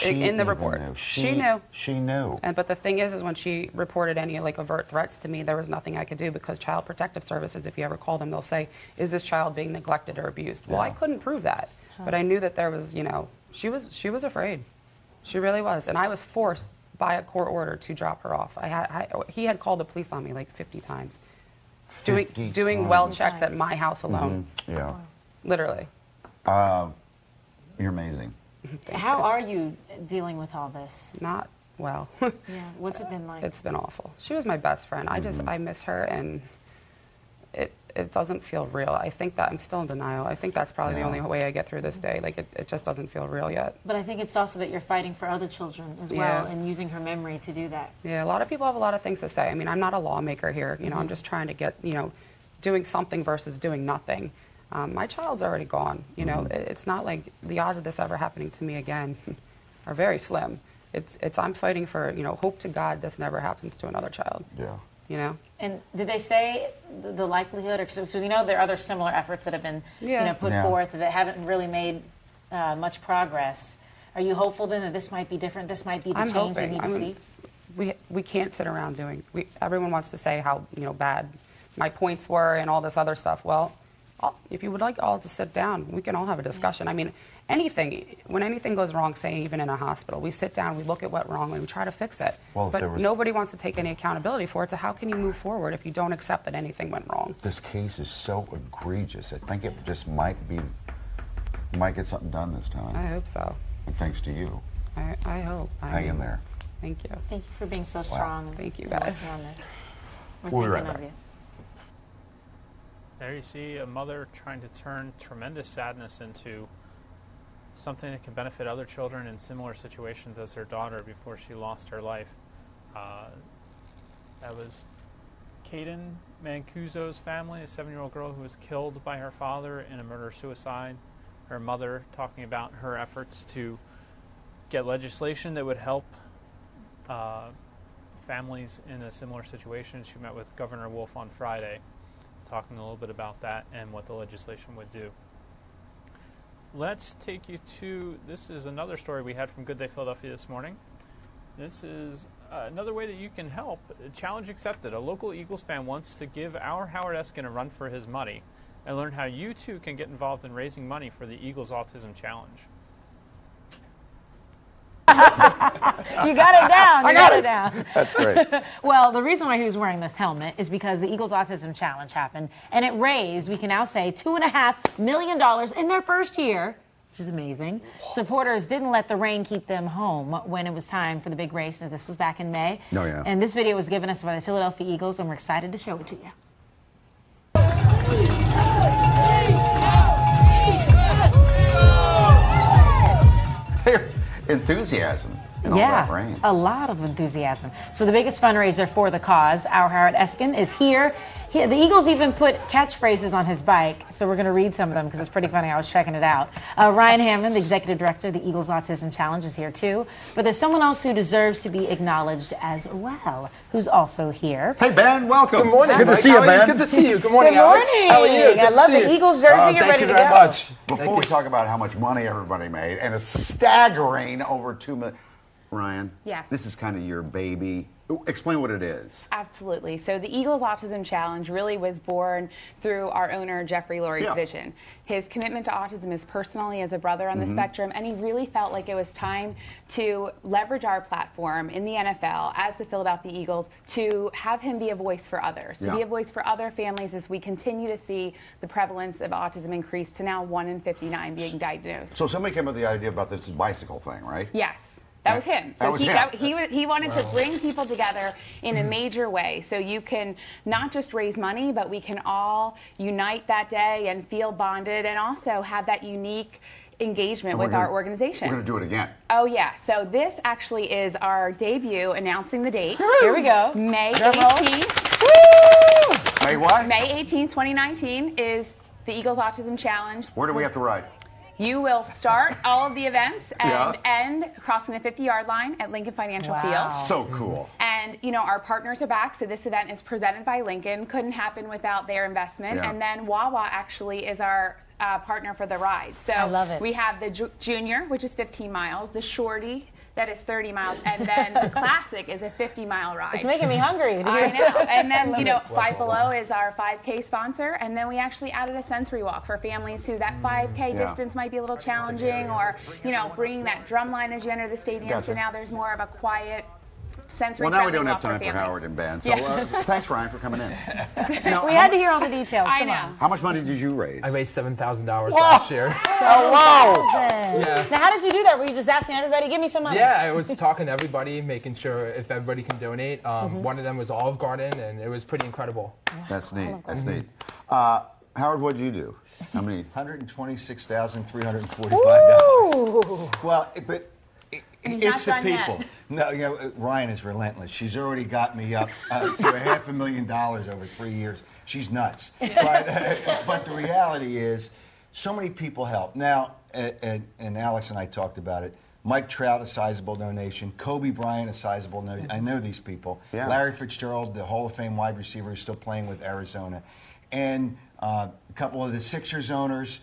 Speaker 19: In the report. She knew.
Speaker 3: She knew.
Speaker 19: But the thing is when she reported any like overt threats to me, there was nothing I could do because Child Protective Services, if you ever call them, they'll say, is this child being neglected or abused? Well, I couldn't prove that. But I knew that there was, she was afraid. She really was. And I was forced by a court order to drop her off. He had called the police on me like 50 times. Doing well checks at my house alone.
Speaker 3: Yeah.
Speaker 19: Literally.
Speaker 3: You're amazing.
Speaker 18: How are you dealing with all this?
Speaker 19: Not well.
Speaker 18: Yeah. What's it been like?
Speaker 19: It's been awful. She was my best friend. I miss her, and it doesn't feel real. I think that I'm still in denial. I think that's probably the only way I get through this day. Like, it just doesn't feel real yet.
Speaker 18: But I think it's also that you're fighting for other children as well and using her memory to do that.
Speaker 19: Yeah, a lot of people have a lot of things to say. I mean, I'm not a lawmaker here. You know, I'm just trying to get, you know, doing something versus doing nothing. My child's already gone. You know, it's not like the odds of this ever happening to me again are very slim. It's I'm fighting for, you know, hope to God this never happens to another child.
Speaker 3: Yeah.
Speaker 19: You know?
Speaker 18: And did they say the likelihood, or so we know there are other similar efforts that have been you know, put forth that haven't really made much progress. Are you hopeful then that this might be different? This might be the change they need to see?
Speaker 19: We can't sit around doing. Everyone wants to say how, you know, bad my points were and all this other stuff. Well, if you would like all to sit down, we can all have a discussion. I mean, when anything goes wrong, say even in a hospital, we sit down, we look at what's wrong, and we try to fix it.
Speaker 3: Well,
Speaker 19: but nobody wants to take any accountability for it. So how can you move forward if you don't accept that anything went wrong?
Speaker 3: This case is so egregious. I think it just might get something done this time.
Speaker 19: I hope so.
Speaker 3: And thanks to you.
Speaker 19: I hope.
Speaker 3: Hang in there.
Speaker 19: Thank you.
Speaker 18: Thank you for being so strong.
Speaker 19: Thank you, guys.
Speaker 3: We'll be right back.
Speaker 1: There you see a mother trying to turn tremendous sadness into something that can benefit other children in similar situations as her daughter before she lost her life. That was Caden Mancuso's family, a 7-year-old girl who was killed by her father in a murder-suicide. Her mother talking about her efforts to get legislation that would help families in a similar situation. She met with Governor Wolf on Friday, talking a little bit about that and what the legislation would do. Let's take you to, this is another story we had from Good Day Philadelphia this morning. This is another way that you can help. Challenge accepted. A local Eagles fan wants to give our Howard Eskin a run for his money and learn how you too can get involved in raising money for the Eagles Autism Challenge.
Speaker 18: You got it down. You got it down.
Speaker 3: That's great.
Speaker 18: Well, the reason why he was wearing this helmet is because the Eagles Autism Challenge happened, and it raised, we can now say, $2.5 million in their first year, which is amazing. Supporters didn't let the rain keep them home when it was time for the big race. And this was back in May.
Speaker 3: Oh, yeah.
Speaker 18: And this video was given us by the Philadelphia Eagles, and we're excited to show it to you.
Speaker 3: Enthusiasm and all that rain.
Speaker 18: A lot of enthusiasm. So the biggest fundraiser for the cause, our Howard Eskin, is here. The Eagles even put catchphrases on his bike, so we're going to read some of them because it's pretty funny. I was checking it out. Ryan Hammond, the executive director of the Eagles Autism Challenge, is here too. But there's someone else who deserves to be acknowledged as well, who's also here.
Speaker 3: Hey, Ben, welcome.
Speaker 20: Good morning.
Speaker 3: Good to see you, Ben.
Speaker 20: Good to see you. Good morning,
Speaker 18: Good
Speaker 20: Alex.
Speaker 18: morning.
Speaker 20: How are you?
Speaker 18: I love the Eagles jersey. You're ready to go.
Speaker 20: Thank you very much.
Speaker 3: Before we talk about how much money everybody made, and a staggering over $2 million, Ryan,
Speaker 21: Yes.
Speaker 3: this is kind of your baby. Explain what it is.
Speaker 21: Absolutely. So the Eagles Autism Challenge really was born through our owner, Jeffrey Lurie's vision. His commitment to autism is personally as a brother on the spectrum, and he really felt like it was time to leverage our platform in the NFL as the Philadelphia Eagles to have him be a voice for others, to be a voice for other families as we continue to see the prevalence of autism increase to now 1 in 59 being diagnosed.
Speaker 3: So somebody came up with the idea about this bicycle thing, right?
Speaker 21: Yes. That was him. So he wanted to bring people together in a major way. So you can not just raise money, but we can all unite that day and feel bonded and also have that unique engagement with our organization.
Speaker 3: We're going to do it again.
Speaker 21: Oh, yeah. So this actually is our debut, announcing the date.
Speaker 18: Here we go.
Speaker 21: May 18th.
Speaker 3: Woo! May what?
Speaker 21: May 18th, 2019 is the Eagles Autism Challenge.
Speaker 3: Where do we have to ride?
Speaker 21: You will start all of the events and end crossing the 50-yard line at Lincoln Financial Field.
Speaker 3: So cool.
Speaker 21: And, you know, our partners are back, so this event is presented by Lincoln. Couldn't happen without their investment. And then Wawa actually is our partner for the ride. So
Speaker 18: I love it.
Speaker 21: We have the Junior, which is 15 miles, the Shorty, that is 30 miles, and then the Classic is a 50-mile ride.
Speaker 18: It's making me hungry.
Speaker 21: I know. And then, you know, Five Below is our 5K sponsor, and then we actually added a sensory walk for families who that 5K distance might be a little challenging, or, you know, bringing that drum line as you enter the stadium. So now there's more of a quiet, sensory
Speaker 3: Well, now we don't
Speaker 21: walk
Speaker 3: have time for
Speaker 21: families.
Speaker 3: Howard and Ben. So thanks, Ryan, for coming in.
Speaker 18: We had to hear all the details.
Speaker 21: I
Speaker 18: Come
Speaker 21: know.
Speaker 18: on.
Speaker 3: How much money did you raise?
Speaker 20: I raised $7,000 last year.
Speaker 3: Hello!
Speaker 20: Yeah.
Speaker 18: Now, how did you do that? Were you just asking everybody, give me some money?
Speaker 20: Yeah, I was talking to everybody, making sure if everybody can donate. One of them was Olive Garden, and it was pretty incredible.
Speaker 3: That's neat. That's neat. Howard, what did you do? How many?
Speaker 4: $126,345. Well, but it's the
Speaker 18: not done
Speaker 4: people.
Speaker 18: yet.
Speaker 4: No, Ryan is relentless. She's already got me up to $500,000 over 3 years. She's nuts. But the reality is, so many people help. Now, and Alex and I talked about it. Mike Trout, a sizable donation. Kobe Bryant, a sizable donation. I know these people.
Speaker 3: Yeah.
Speaker 4: Larry Fitzgerald, the Hall of Fame wide receiver, is still playing with Arizona. And a couple of the Sixers owners,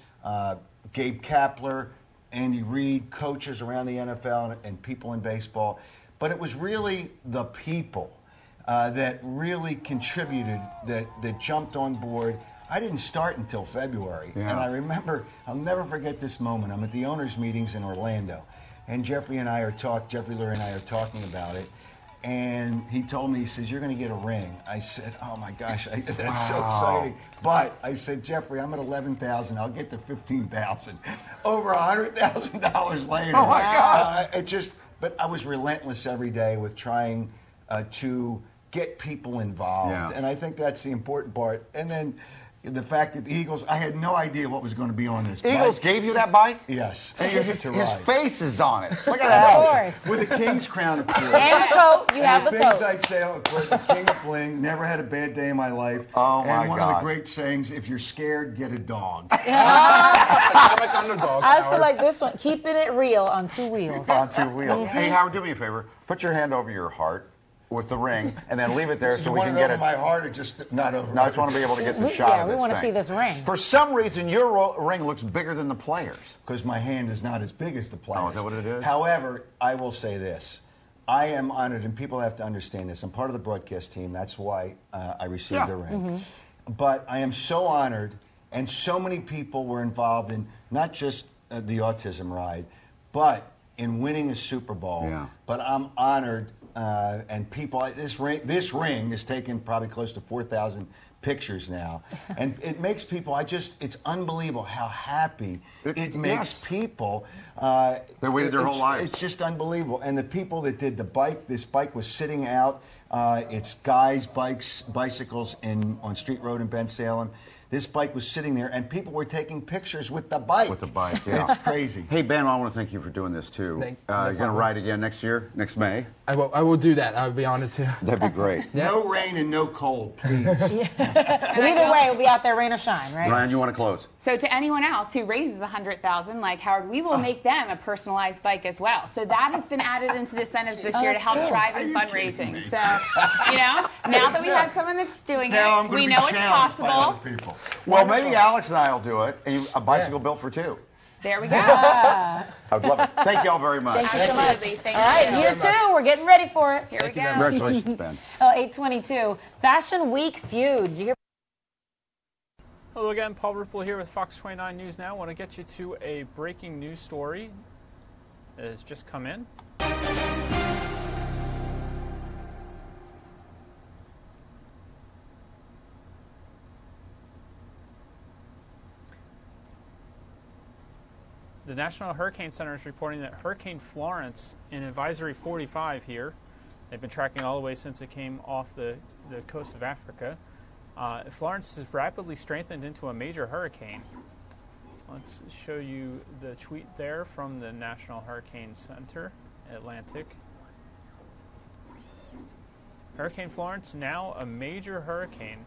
Speaker 4: Gabe Kapler, Andy Reid, coaches around the NFL and people in baseball. But it was really the people that really contributed, that jumped on board. I didn't start until February.
Speaker 3: Yeah.
Speaker 4: And I remember, I'll never forget this moment. I'm at the owners' meetings in Orlando. And Jeffrey Lurie and I are talking about it. And he told me, he says, "You're going to get a ring." I said, "Oh my gosh, that's so exciting." But I said, "Jeffrey, I'm at 11,000. I'll get to 15,000." Over $100,000 later.
Speaker 3: Oh my God!
Speaker 4: But I was relentless every day with trying to get people involved.
Speaker 3: Yeah.
Speaker 4: And I think that's the important part. And then the fact that the Eagles, I had no idea what was going to be on this
Speaker 3: Eagles
Speaker 4: bike.
Speaker 3: gave you that bike?
Speaker 4: Yes.
Speaker 3: And his
Speaker 4: To ride.
Speaker 3: face is on it. Look at
Speaker 18: Of
Speaker 3: that.
Speaker 18: course.
Speaker 4: With a king's crown, of course.
Speaker 18: And the coat. You have the
Speaker 4: things
Speaker 18: coat.
Speaker 4: I'd say, of course, the king of bling, never had a bad day in my life.
Speaker 3: Oh, my
Speaker 4: And one of
Speaker 3: God.
Speaker 4: the great sayings, if you're scared, get a dog.
Speaker 20: Economic underdog.
Speaker 18: I also
Speaker 20: Howard.
Speaker 18: like this one. Keeping it real on 2 wheels.
Speaker 3: On 2 wheels. Hey, Howard, do me a favor. Put your hand over your heart with the ring, and then leave it there so
Speaker 4: You
Speaker 3: we
Speaker 4: want
Speaker 3: can
Speaker 4: it
Speaker 3: get
Speaker 4: over
Speaker 3: it.
Speaker 4: my heart or just not over
Speaker 3: No, I just want to be able to get the shot
Speaker 18: Yeah,
Speaker 3: of
Speaker 18: we
Speaker 3: this
Speaker 18: want to
Speaker 3: thing.
Speaker 18: see this ring.
Speaker 3: For some reason, your ring looks bigger than the players.
Speaker 4: Because my hand is not as big as the players.
Speaker 3: Oh, is that what it is?
Speaker 4: However, I will say this. I am honored, and people have to understand this. I'm part of the broadcast team. That's why I received the ring. But I am so honored, and so many people were involved in not just the autism ride, but in winning a Super Bowl.
Speaker 3: Yeah.
Speaker 4: But I'm honored, and people. This ring has taken probably close to 4,000 pictures now, and it makes people. It's unbelievable how happy it makes people.
Speaker 3: They waited their whole lives.
Speaker 4: It's just unbelievable. And the people that did the bike, this bike was sitting out. It's guys' bicycles on Street Road in Ben Salem. This bike was sitting there, and people were taking pictures with the bike.
Speaker 3: With the bike, yeah.
Speaker 4: It's crazy.
Speaker 3: Hey, Ben, I want to thank you for doing this, too. You're going to ride again next year, next May?
Speaker 20: I will do that. I would be honored to.
Speaker 3: That'd be great.
Speaker 4: No rain and no cold, please.
Speaker 18: But either way, we'll be out there, rain or shine, right?
Speaker 3: Ryan, you want to close?
Speaker 21: So to anyone else who raises $100,000, like Howard, we will make them a personalized bike as well. So that has been added into the incentives this year to help drive in fundraising. So, now that we have someone that's doing it, we know it's possible.
Speaker 3: Well, maybe Alex and I will do it. A bicycle built for 2.
Speaker 21: There we go.
Speaker 3: I would love it. Thank you all very much.
Speaker 18: Thank you so much.
Speaker 21: Thank
Speaker 18: All right,
Speaker 21: you.
Speaker 18: year 2, we're getting ready for it.
Speaker 21: Here we go.
Speaker 3: Congratulations, Ben.
Speaker 18: 822, Fashion Week feud. You hear?
Speaker 1: Hello again, Paul Ripple here with Fox 29 News Now. I want to get you to a breaking news story that has just come in. The National Hurricane Center is reporting that Hurricane Florence in Advisory 45 here, they've been tracking all the way since it came off the coast of Africa. Florence has rapidly strengthened into a major hurricane. Let's show you the tweet there from the National Hurricane Center, Atlantic. Hurricane Florence now a major hurricane.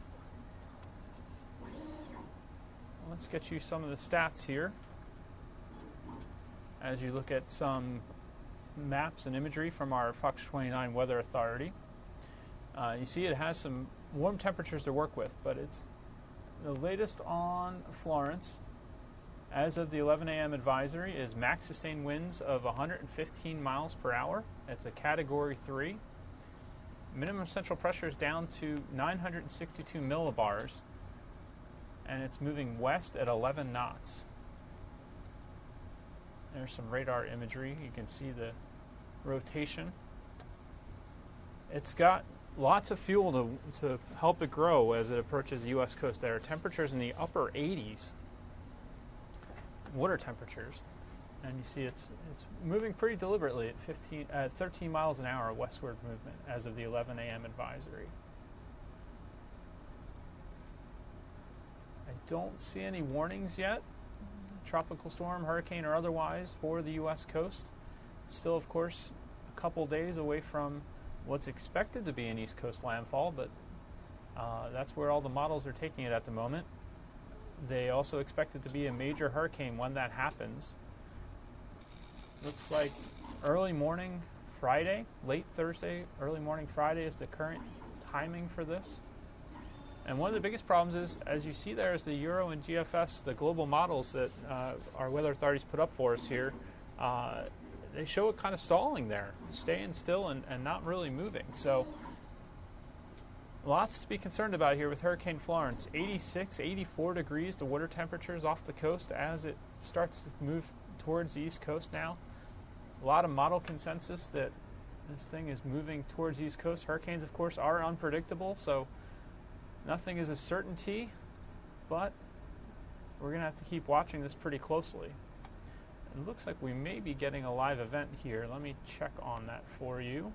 Speaker 1: Let's get you some of the stats here as you look at some maps and imagery from our Fox 29 Weather Authority. You see it has some warm temperatures to work with, but it's the latest on Florence. As of the 11 a.m. advisory is max sustained winds of 115 miles per hour. It's a Category 3. Minimum central pressure is down to 962 millibars, and it's moving west at 11 knots. There's some radar imagery. You can see the rotation. It's got lots of fuel to help it grow as it approaches the U.S. coast. There are temperatures in the upper 80s, water temperatures, and you see it's moving pretty deliberately at 13 miles an hour westward movement as of the 11 a.m. advisory. I don't see any warnings yet, tropical storm, hurricane, or otherwise, for the U.S. coast. Still, of course, a couple days away from what's expected to be an East Coast landfall, but that's where all the models are taking it at the moment. They also expect it to be a major hurricane when that happens. Looks like early morning Friday, late Thursday, early morning Friday is the current timing for this. And one of the biggest problems is, as you see there, is the Euro and GFS, the global models that our weather authorities put up for us here. They show it kind of stalling there, staying still and not really moving. So lots to be concerned about here with Hurricane Florence. 86, 84 degrees, the water temperatures off the coast as it starts to move towards the East Coast now. A lot of model consensus that this thing is moving towards the East Coast. Hurricanes, of course, are unpredictable, so nothing is a certainty, but we're going to have to keep watching this pretty closely. It looks like we may be getting a live event here. Let me check on that for you.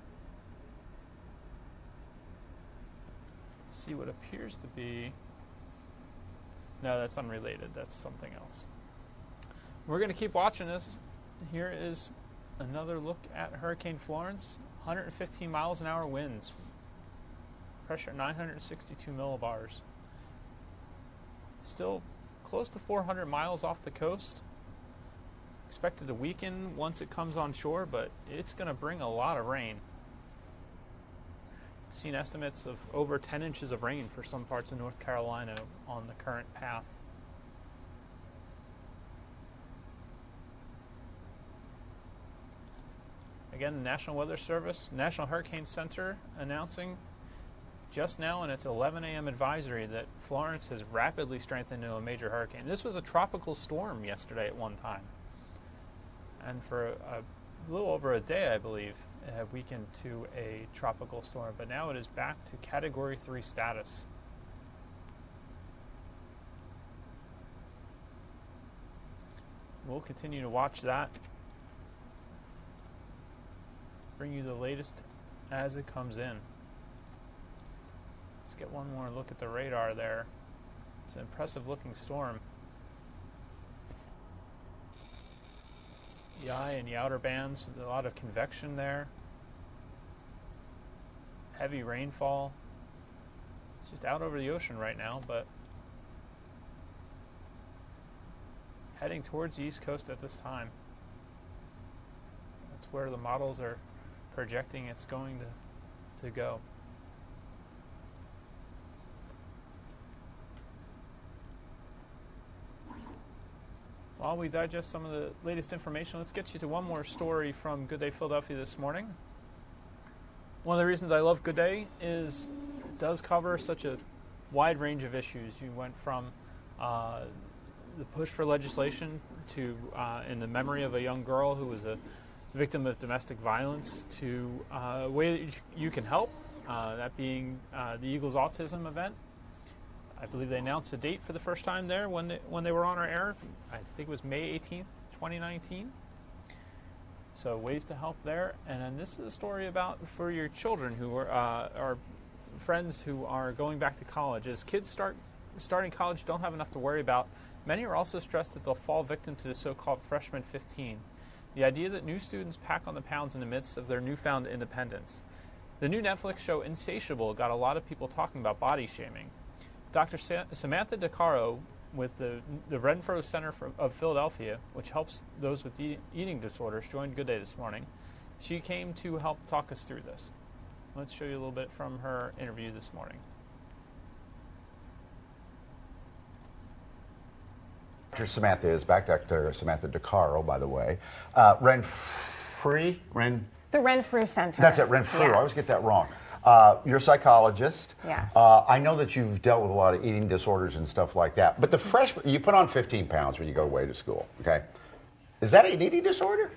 Speaker 1: See what appears to be... No, that's unrelated. That's something else. We're going to keep watching this. Here is another look at Hurricane Florence. 115 miles an hour winds. Pressure at 962 millibars. Still close to 400 miles off the coast. Expected to weaken once it comes on shore, but it's going to bring a lot of rain. Seen estimates of over 10 inches of rain for some parts of North Carolina on the current path. Again, the National Weather Service, National Hurricane Center announcing just now in its 11 a.m. advisory that Florence has rapidly strengthened into a major hurricane. This was a tropical storm yesterday at one time. And for a little over a day, I believe, it had weakened to a tropical storm. But now it is back to Category 3 status. We'll continue to watch that. Bring you the latest as it comes in. Let's get one more look at the radar there. It's an impressive looking storm. The eye and the outer bands with a lot of convection there. Heavy rainfall. It's just out over the ocean right now, but heading towards the East Coast at this time. That's where the models are projecting it's going to go. While we digest some of the latest information, let's get you to one more story from Good Day Philadelphia this morning. One of the reasons I love Good Day is it does cover such a wide range of issues. You went from the push for legislation to in the memory of a young girl who was a victim of domestic violence to a way that you can help, that being the Eagles Autism event. I believe they announced a date for the first time there when they were on our air. I think it was May 18th, 2019. So ways to help there. And then this is a story about for your children who are friends who are going back to college. As kids starting college, don't have enough to worry about. Many are also stressed that they'll fall victim to the so-called freshman 15. The idea that new students pack on the pounds in the midst of their newfound independence. The new Netflix show Insatiable got a lot of people talking about body shaming. Dr. Samantha DeCaro with the Renfro Center of Philadelphia, which helps those with eating disorders, joined Good Day this morning. She came to help talk us through this. Let's show you a little bit from her interview this morning.
Speaker 3: Dr. Samantha is back. Dr. Samantha DeCaro, by the way. The
Speaker 2: Renfro Center.
Speaker 3: That's it, Renfro. Yes. I always get that wrong. You're a psychologist.
Speaker 2: Yes.
Speaker 3: I know that you've dealt with a lot of eating disorders and stuff like that. But the freshman, you put on 15 pounds when you go away to school, okay? Is that an eating disorder?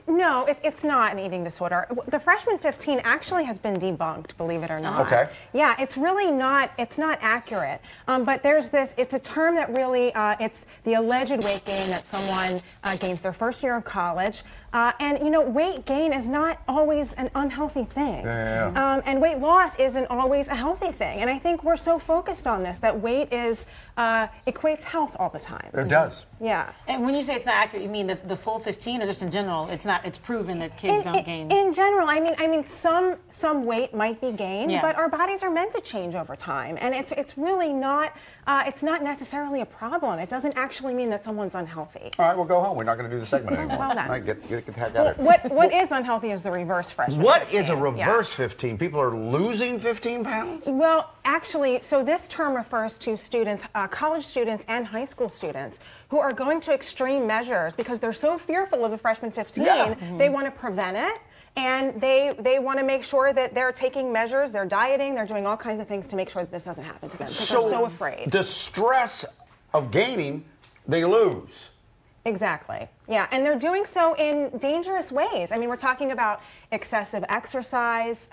Speaker 2: No, it's not an eating disorder. The freshman 15 actually has been debunked, believe it or not.
Speaker 14: Okay.
Speaker 2: Yeah, it's really not, it's not accurate. But there's this, it's a term that really, it's the alleged weight gain that someone gains their first year of college. And, you know, weight gain is not always an unhealthy thing. And weight loss isn't always a healthy thing. And I think we're so focused on this that weight is, equates health all the time.
Speaker 3: It does.
Speaker 2: Yeah.
Speaker 18: And when you say it's not accurate, you mean the full 15 or just in general? It's not, it's proven that kids don't gain.
Speaker 2: In general, I mean, some weight might be gained,
Speaker 18: Yeah.
Speaker 2: but our bodies are meant to change over time. And it's really not, it's not necessarily a problem. It doesn't actually mean that someone's unhealthy.
Speaker 3: All right, we'll go home. We're not going to do the segment anymore.
Speaker 2: Well done.
Speaker 3: All right, get the heck out of here.
Speaker 2: What is unhealthy is the reverse freshman.
Speaker 3: What
Speaker 2: 15.
Speaker 3: is a reverse
Speaker 2: Yeah.
Speaker 3: 15? People are losing 15 pounds?
Speaker 2: Well, actually, so this term refers to students, college students and high school students who are going to extreme measures because they're so fearful of the freshman 15, they want to prevent it. And they want to make sure that they're taking measures, they're dieting, they're doing all kinds of things to make sure that this doesn't happen to them because they're so afraid.
Speaker 3: The stress of gaining, they lose.
Speaker 2: Exactly. Yeah, and they're doing so in dangerous ways. I mean, we're talking about excessive exercise,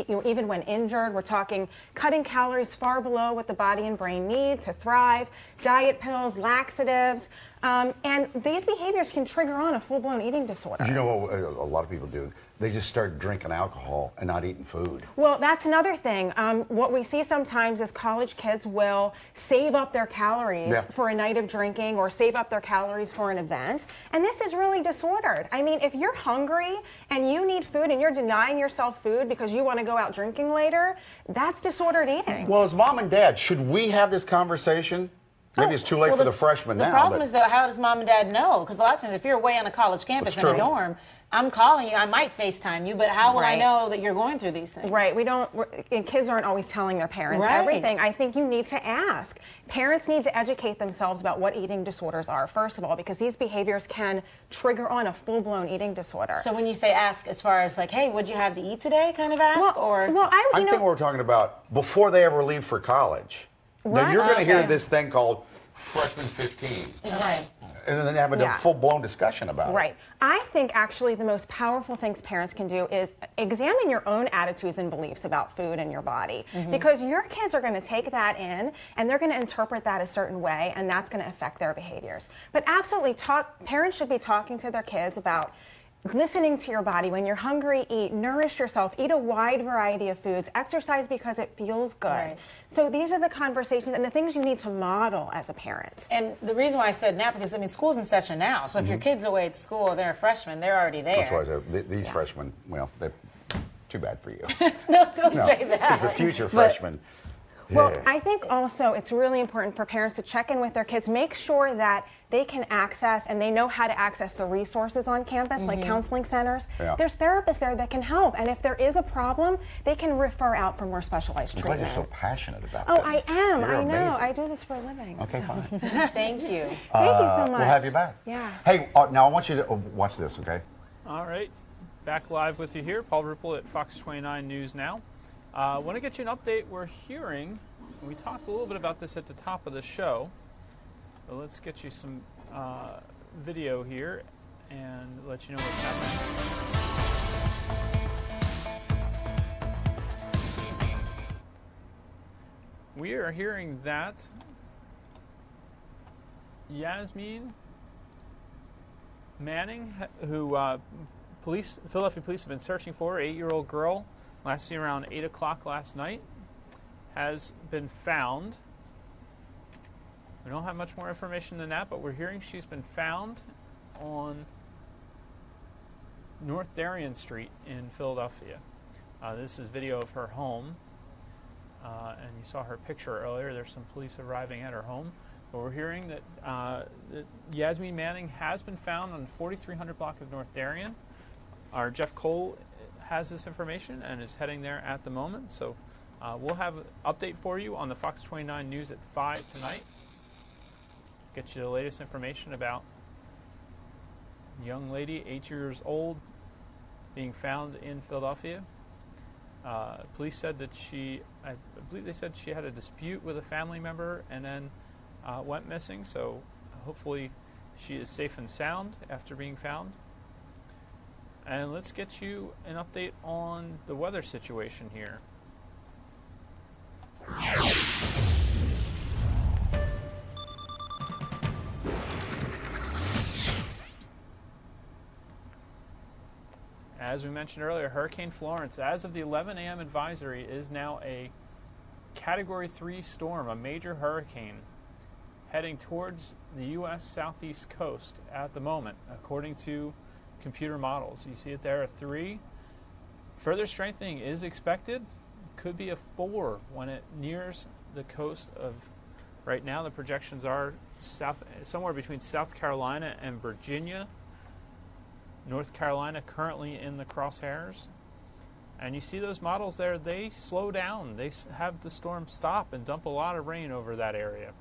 Speaker 2: even when injured. We're talking cutting calories far below what the body and brain need to thrive, diet pills, laxatives, and these behaviors can trigger on a full-blown eating disorder.
Speaker 3: You know what a lot of people do? They just start drinking alcohol and not eating food.
Speaker 2: Well, that's another thing. What we see sometimes is college kids will save up their calories for a night of drinking or save up their calories for an event. And this is really disordered. I mean, if you're hungry and you need food and you're denying yourself food because you want to go out drinking later, that's disordered eating.
Speaker 3: Well, as mom and dad, should we have this conversation? Maybe it's too late for the freshmen now.
Speaker 18: The problem is, though, how does mom and dad know? Because a lot of times, if you're away on a college campus in a dorm, I'm calling you, I might FaceTime you, but how will I know that you're going through these things?
Speaker 2: Right. And kids aren't always telling their parents everything. I think you need to ask. Parents need to educate themselves about what eating disorders are, first of all, because these behaviors can trigger on a full-blown eating disorder.
Speaker 18: So when you say ask, as far as like, hey, what'd you have to eat today kind of ask?
Speaker 3: I think we're talking about before they ever leave for college. Now, you're going to hear this thing called freshman 15.
Speaker 2: Right.
Speaker 3: And then having a full-blown discussion about it.
Speaker 2: Right. I think actually the most powerful things parents can do is examine your own attitudes and beliefs about food and your body. Because your kids are going to take that in and they're going to interpret that a certain way, and that's going to affect their behaviors. But absolutely, parents should be talking to their kids about listening to your body. When you're hungry, eat, nourish yourself, eat a wide variety of foods, exercise because it feels good.
Speaker 18: Right.
Speaker 2: So these are the conversations and the things you need to model as a parent.
Speaker 18: And the reason why I said now, because I mean, school's in session now. So if your kid's away at school, they're a freshman, they're already there.
Speaker 3: That's why I said these freshmen, well, they're too bad for you.
Speaker 18: No, don't say that.
Speaker 3: The future freshmen.
Speaker 2: Well, I think also it's really important for parents to check in with their kids, make sure that they can access and they know how to access the resources on campus, like counseling centers. There's therapists there that can help, and if there is a problem, they can refer out for more specialized treatment.
Speaker 3: I'm glad you're so passionate about
Speaker 2: this.
Speaker 3: this.
Speaker 2: I am.
Speaker 3: You're
Speaker 2: I know.
Speaker 3: amazing.
Speaker 2: I do this for a living.
Speaker 3: Okay, fine.
Speaker 18: Thank you.
Speaker 2: Thank you so much.
Speaker 3: We'll have you back.
Speaker 2: Yeah.
Speaker 3: Hey, now I want you to watch this, okay?
Speaker 1: All right. Back live with you here. Paul Ripple at Fox 29 News Now. I want to get you an update. We're hearing, we talked a little bit about this at the top of the show, but let's get you some video here and let you know what's happening. We are hearing that Yasmin Manning, who Philadelphia police have been searching for, an 8-year-old girl, last seen around 8 o'clock last night, has been found. We don't have much more information than that, but we're hearing she's been found on North Darien Street in Philadelphia. This is video of her home, and you saw her picture earlier. There's some police arriving at her home. But we're hearing that Yasmin Manning has been found on the 4300 block of North Darien. Our Jeff Cole has this information and is heading there at the moment. So we'll have an update for you on the Fox 29 News at 5 tonight. Get you the latest information about a young lady, 8 years old, being found in Philadelphia. Police said that I believe they said she had a dispute with a family member and then went missing. So hopefully she is safe and sound after being found. And let's get you an update on the weather situation here. As we mentioned earlier, Hurricane Florence, as of the 11 a.m. advisory, is now a Category 3 storm, a major hurricane, heading towards the U.S. southeast coast at the moment, according to computer models. You see it there, a 3. Further strengthening is expected. Could be a 4 when it nears the coast of, right now the projections are somewhere between South Carolina and Virginia. North Carolina currently in the crosshairs. And you see those models there, they slow down. They have the storm stop and dump a lot of rain over that area.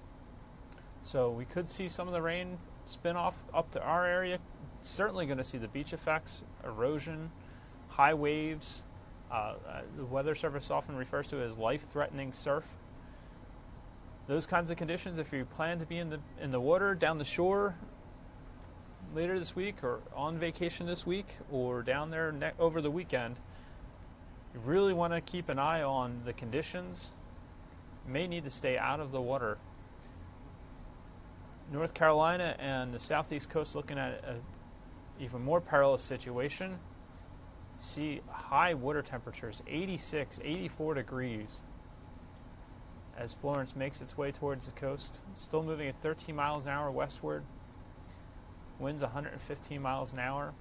Speaker 1: So we could see some of the rain spin off up to our area. Certainly going to see the beach effects, erosion, high waves. The Weather Service often refers to it as life-threatening surf. Those kinds of conditions, if you plan to be in the water, down the shore later this week, or on vacation this week, or down there over the weekend, you really want to keep an eye on the conditions. You may need to stay out of the water. North Carolina and the southeast coast looking at an even more perilous situation. See high water temperatures, 86, 84 degrees, as Florence makes its way towards the coast. Still moving at 13 miles an hour westward. Winds 115 miles an hour.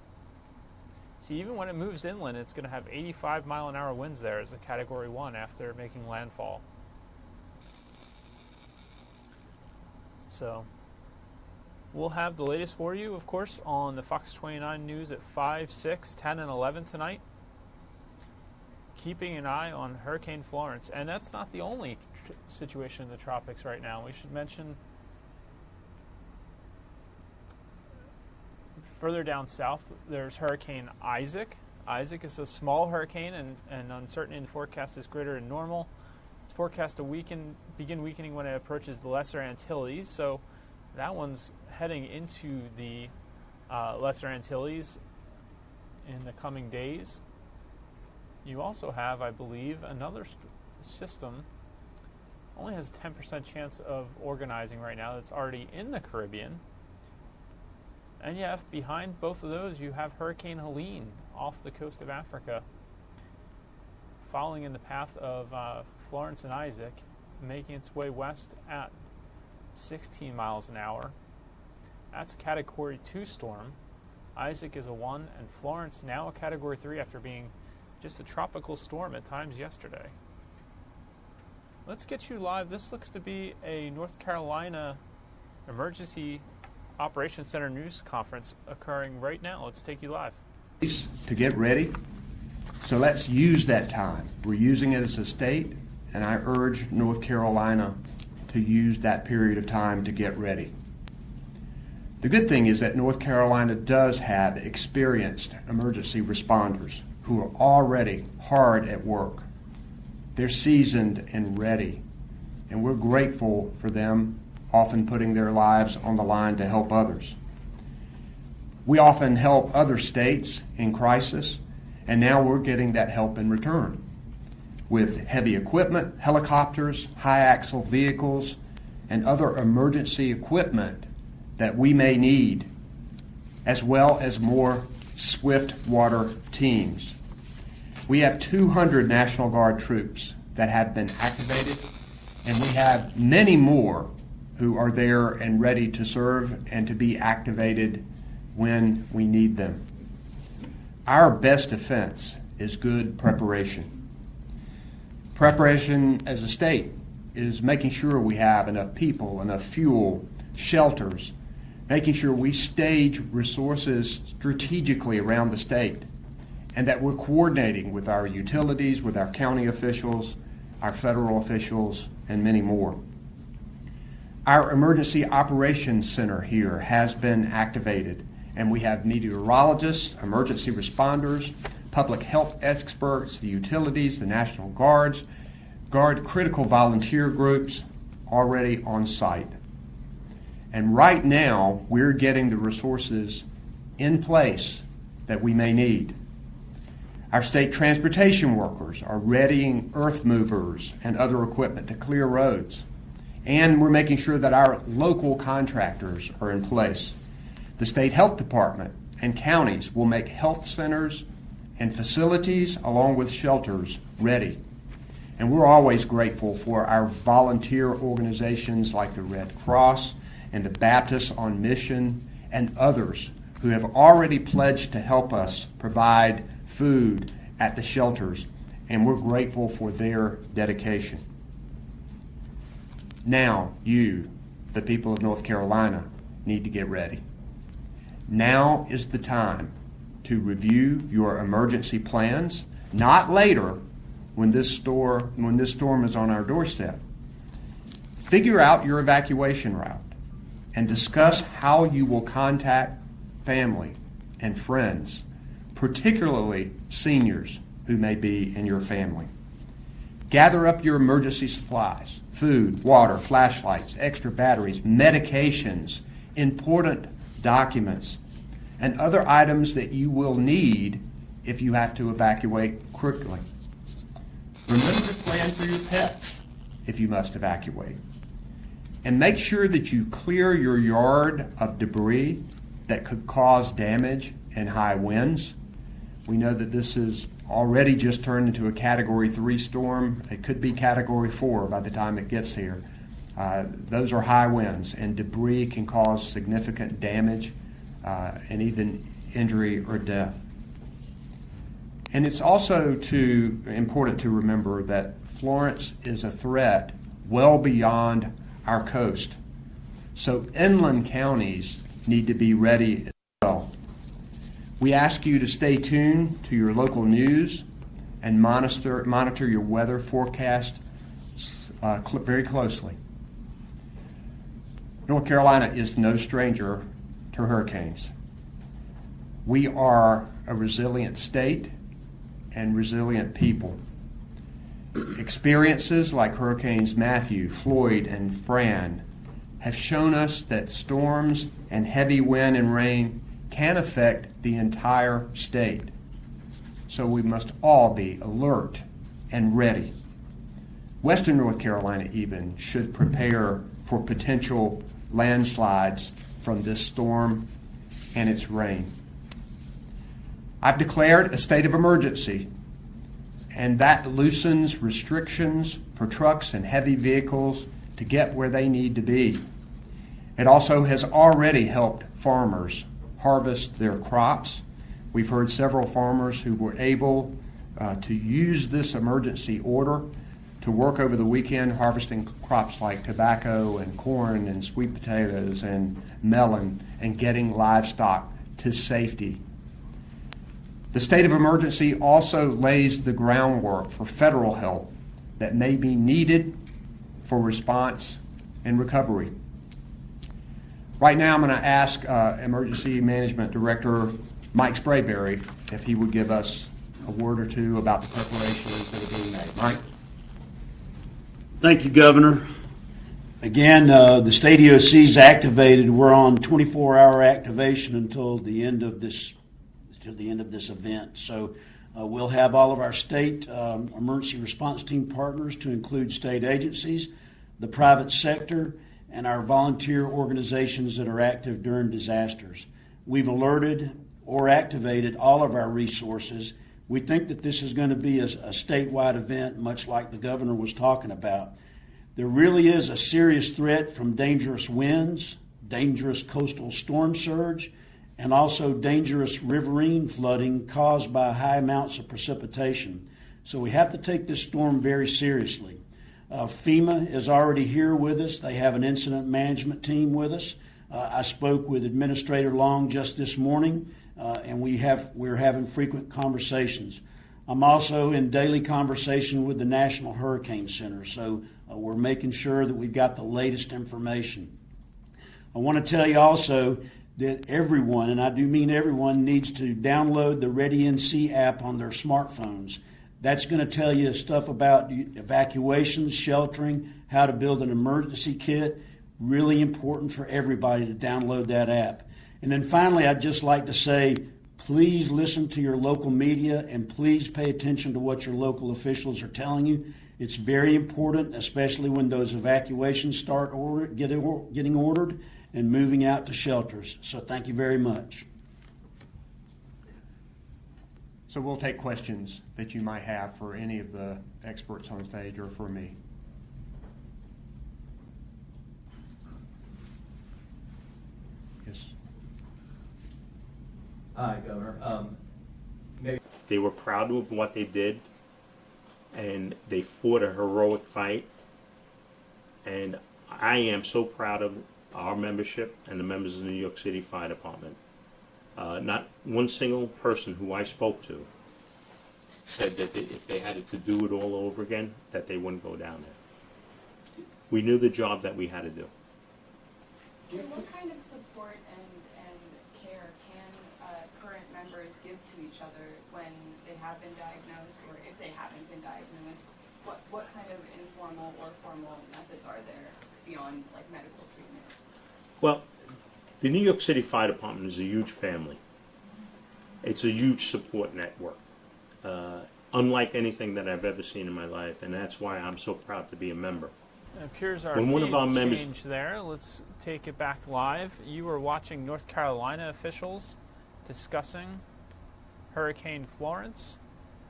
Speaker 1: See, even when it moves inland, it's going to have 85 mile an hour winds there as a Category 1 after making landfall. So we'll have the latest for you, of course, on the Fox 29 News at 5, 6, 10, and 11 tonight. Keeping an eye on Hurricane Florence. And that's not the only situation in the tropics right now. We should mention further down south, there's Hurricane Isaac. Isaac is a small hurricane, and uncertainty in the forecast is greater than normal. It's forecast to begin weakening when it approaches the Lesser Antilles. So that one's heading into the Lesser Antilles in the coming days. You also have, I believe, another system, only has a 10% chance of organizing right now, that's already in the Caribbean. And yeah, behind both of those, you have Hurricane Helene off the coast of Africa, following in the path of Florence and Isaac, making its way west at 16 miles an hour. That's a Category 2 storm. Isaac is a 1, and Florence now a Category 3 after being just a tropical storm at times yesterday. Let's get you live. This looks to be a North Carolina Emergency Operations Center news conference occurring right now. Let's take you live.
Speaker 8: To get ready. So let's use that time. We're using it as a state, and I urge North Carolina to use that period of time to get ready. The good thing is that North Carolina does have experienced emergency responders who are already hard at work. They're seasoned and ready, and we're grateful for them often putting their lives on the line to help others. We often help other states in crisis, and now we're getting that help in return with heavy equipment, helicopters, high-axle vehicles, and other emergency equipment that we may need, as well as more swift water teams. We have 200 National Guard troops that have been activated, and we have many more who are there and ready to serve and to be activated when we need them. Our best defense is good preparation. Preparation as a state is making sure we have enough people, enough fuel, shelters, making sure we stage resources strategically around the state, and that we're coordinating with our utilities, with our county officials, our federal officials, and many more. Our Emergency Operations Center here has been activated, and we have meteorologists, emergency responders, public health experts, the utilities, the National Guards, critical volunteer groups already on site. And right now, we're getting the resources in place that we may need. Our state transportation workers are readying earth movers and other equipment to clear roads. And we're making sure that our local contractors are in place. The state health department and counties will make health centers and facilities along with shelters ready. And we're always grateful for our volunteer organizations like the Red Cross and the Baptists on Mission and others who have already pledged to help us provide food at the shelters, and we're grateful for their dedication. Now you, the people of North Carolina, need to get ready. Now is the time to review your emergency plans, not later when this storm is on our doorstep. Figure out your evacuation route and discuss how you will contact family and friends, particularly seniors who may be in your family. Gather up your emergency supplies, food, water, flashlights, extra batteries, medications, important documents, and other items that you will need if you have to evacuate quickly. Remember to plan for your pets if you must evacuate. And make sure that you clear your yard of debris that could cause damage in high winds. We know that this is already just turned into a Category 3 storm. It could be Category 4 by the time it gets here. Those are high winds, and debris can cause significant damage and even injury or death. And it's also important to remember that Florence is a threat well beyond our coast. So inland counties need to be ready as well. We ask you to stay tuned to your local news and monitor your weather forecast very closely. North Carolina is no stranger to hurricanes. We are a resilient state and resilient people. Experiences like Hurricanes Matthew, Floyd, and Fran have shown us that storms and heavy wind and rain can affect the entire state. So we must all be alert and ready. Western North Carolina even should prepare for potential landslides from this storm and its rain. I've declared a state of emergency, and that loosens restrictions for trucks and heavy vehicles to get where they need to be. It also has already helped farmers harvest their crops. We've heard several farmers who were able to use this emergency order to work over the weekend harvesting crops like tobacco and corn and sweet potatoes and melon and getting livestock to safety. The state of emergency also lays the groundwork for federal help that may be needed for response and recovery. Right now, I'm going to ask Emergency Management Director Mike Sprayberry if he would give us a word or two about the preparations that are being made. Mike?
Speaker 9: Thank you, Governor. Again, the state EOC is activated. We're on 24-hour activation until the end of this event. So we'll have all of our state emergency response team partners, to include state agencies, the private sector, and our volunteer organizations that are active during disasters. We've alerted or activated all of our resources. We think that this is going to be a statewide event, much like the governor was talking about. There really is a serious threat from dangerous winds, dangerous coastal storm surge, and also dangerous riverine flooding caused by high amounts of precipitation. So we have to take this storm very seriously. FEMA is already here with us. They have an incident management team with us. I spoke with Administrator Long just this morning, and we're having frequent conversations. I'm also in daily conversation with the National Hurricane Center, so we're making sure that we've got the latest information. I want to tell you also that everyone, and I do mean everyone, needs to download the ReadyNC app on their smartphones. That's going to tell you stuff about evacuations, sheltering, how to build an emergency kit. Really important for everybody to download that app. And then finally, I'd just like to say, Please listen to your local media and please pay attention to what your local officials are telling you. It's very important, especially when those evacuations start getting ordered and moving out to shelters. So thank you very much.
Speaker 8: So we'll take questions that you might have for any of the experts on stage or for me. Yes.
Speaker 10: Hi, Governor.
Speaker 22: They were proud of what they did, and they fought a heroic fight. And I am so proud of our membership and the members of the New York City Fire Department. Not one single person who I spoke to said that if they had to do it all over again, that they wouldn't go down there. We knew the job that we had to do.
Speaker 23: So what kind of support and care can current members give to each other when they have been diagnosed, or if they haven't been diagnosed? What kind of informal or formal methods are there beyond like medical treatment?
Speaker 22: Well, the New York City Fire Department is a huge family. It's a huge support network, unlike anything that I've ever seen in my life, and that's why I'm so proud to be a member.
Speaker 1: It appears our
Speaker 22: When one of our members
Speaker 1: changed there. Let's take it back live. You were watching North Carolina officials discussing Hurricane Florence,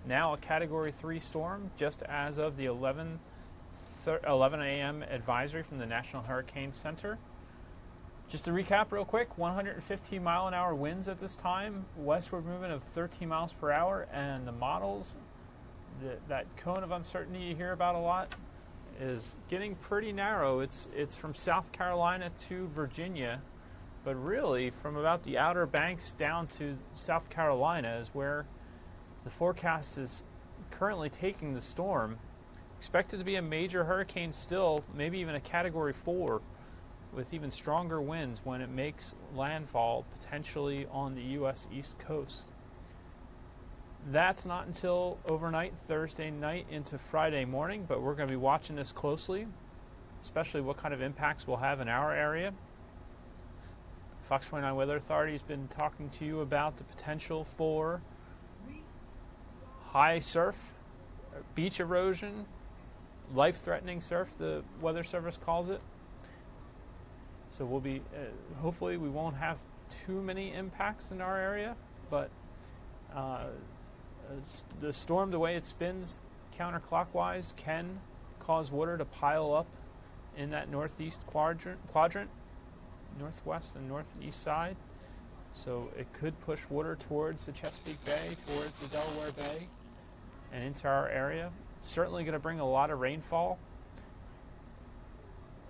Speaker 1: now a Category 3 storm, just as of the 11 a.m. advisory from the National Hurricane Center. Just to recap real quick, 115 mile an hour winds at this time, westward movement of 13 miles per hour, and the models, that cone of uncertainty you hear about a lot, is getting pretty narrow. It's from South Carolina to Virginia, but really from about the Outer Banks down to South Carolina is where the forecast is currently taking the storm. Expected to be a major hurricane still, maybe even a Category 4, with even stronger winds when it makes landfall potentially on the U.S. East Coast. That's not until overnight, Thursday night into Friday morning, but we're going to be watching this closely, especially what kind of impacts we'll have in our area. Fox 29 Weather Authority has been talking to you about the potential for high surf, beach erosion, life-threatening surf, the Weather Service calls it. So we'll be, hopefully we won't have too many impacts in our area, but the storm, the way it spins counterclockwise, can cause water to pile up in that northeast quadrant, northwest and northeast side. So it could push water towards the Chesapeake Bay, towards the Delaware Bay, and into our area. It's certainly going to bring a lot of rainfall.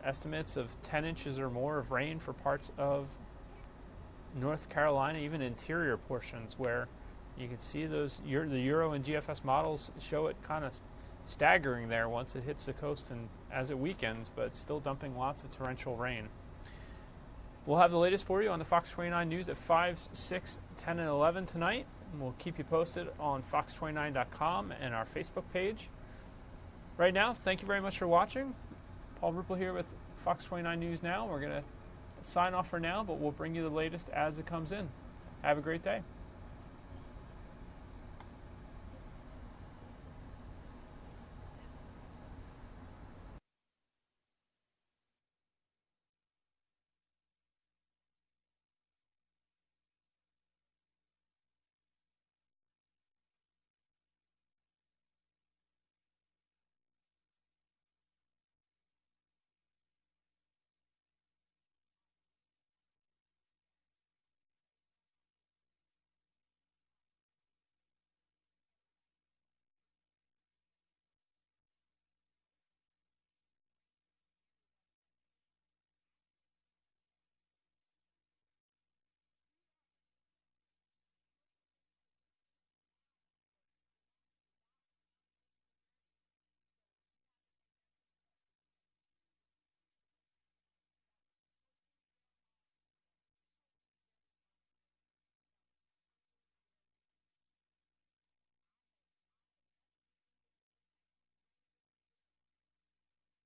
Speaker 1: Estimates of 10 inches or more of rain for parts of North Carolina, even interior portions where you can see those, the Euro and GFS models show it kind of staggering there once it hits the coast and as it weakens, but still dumping lots of torrential rain. We'll have the latest for you on the Fox 29 News at 5, 6, 10, and 11 tonight. And we'll keep you posted on fox29.com and our Facebook page. Right now, thank you very much for watching. Paul Rupel here with Fox 29 News Now. We're going to sign off for now, but we'll bring you the latest as it comes in. Have a great day.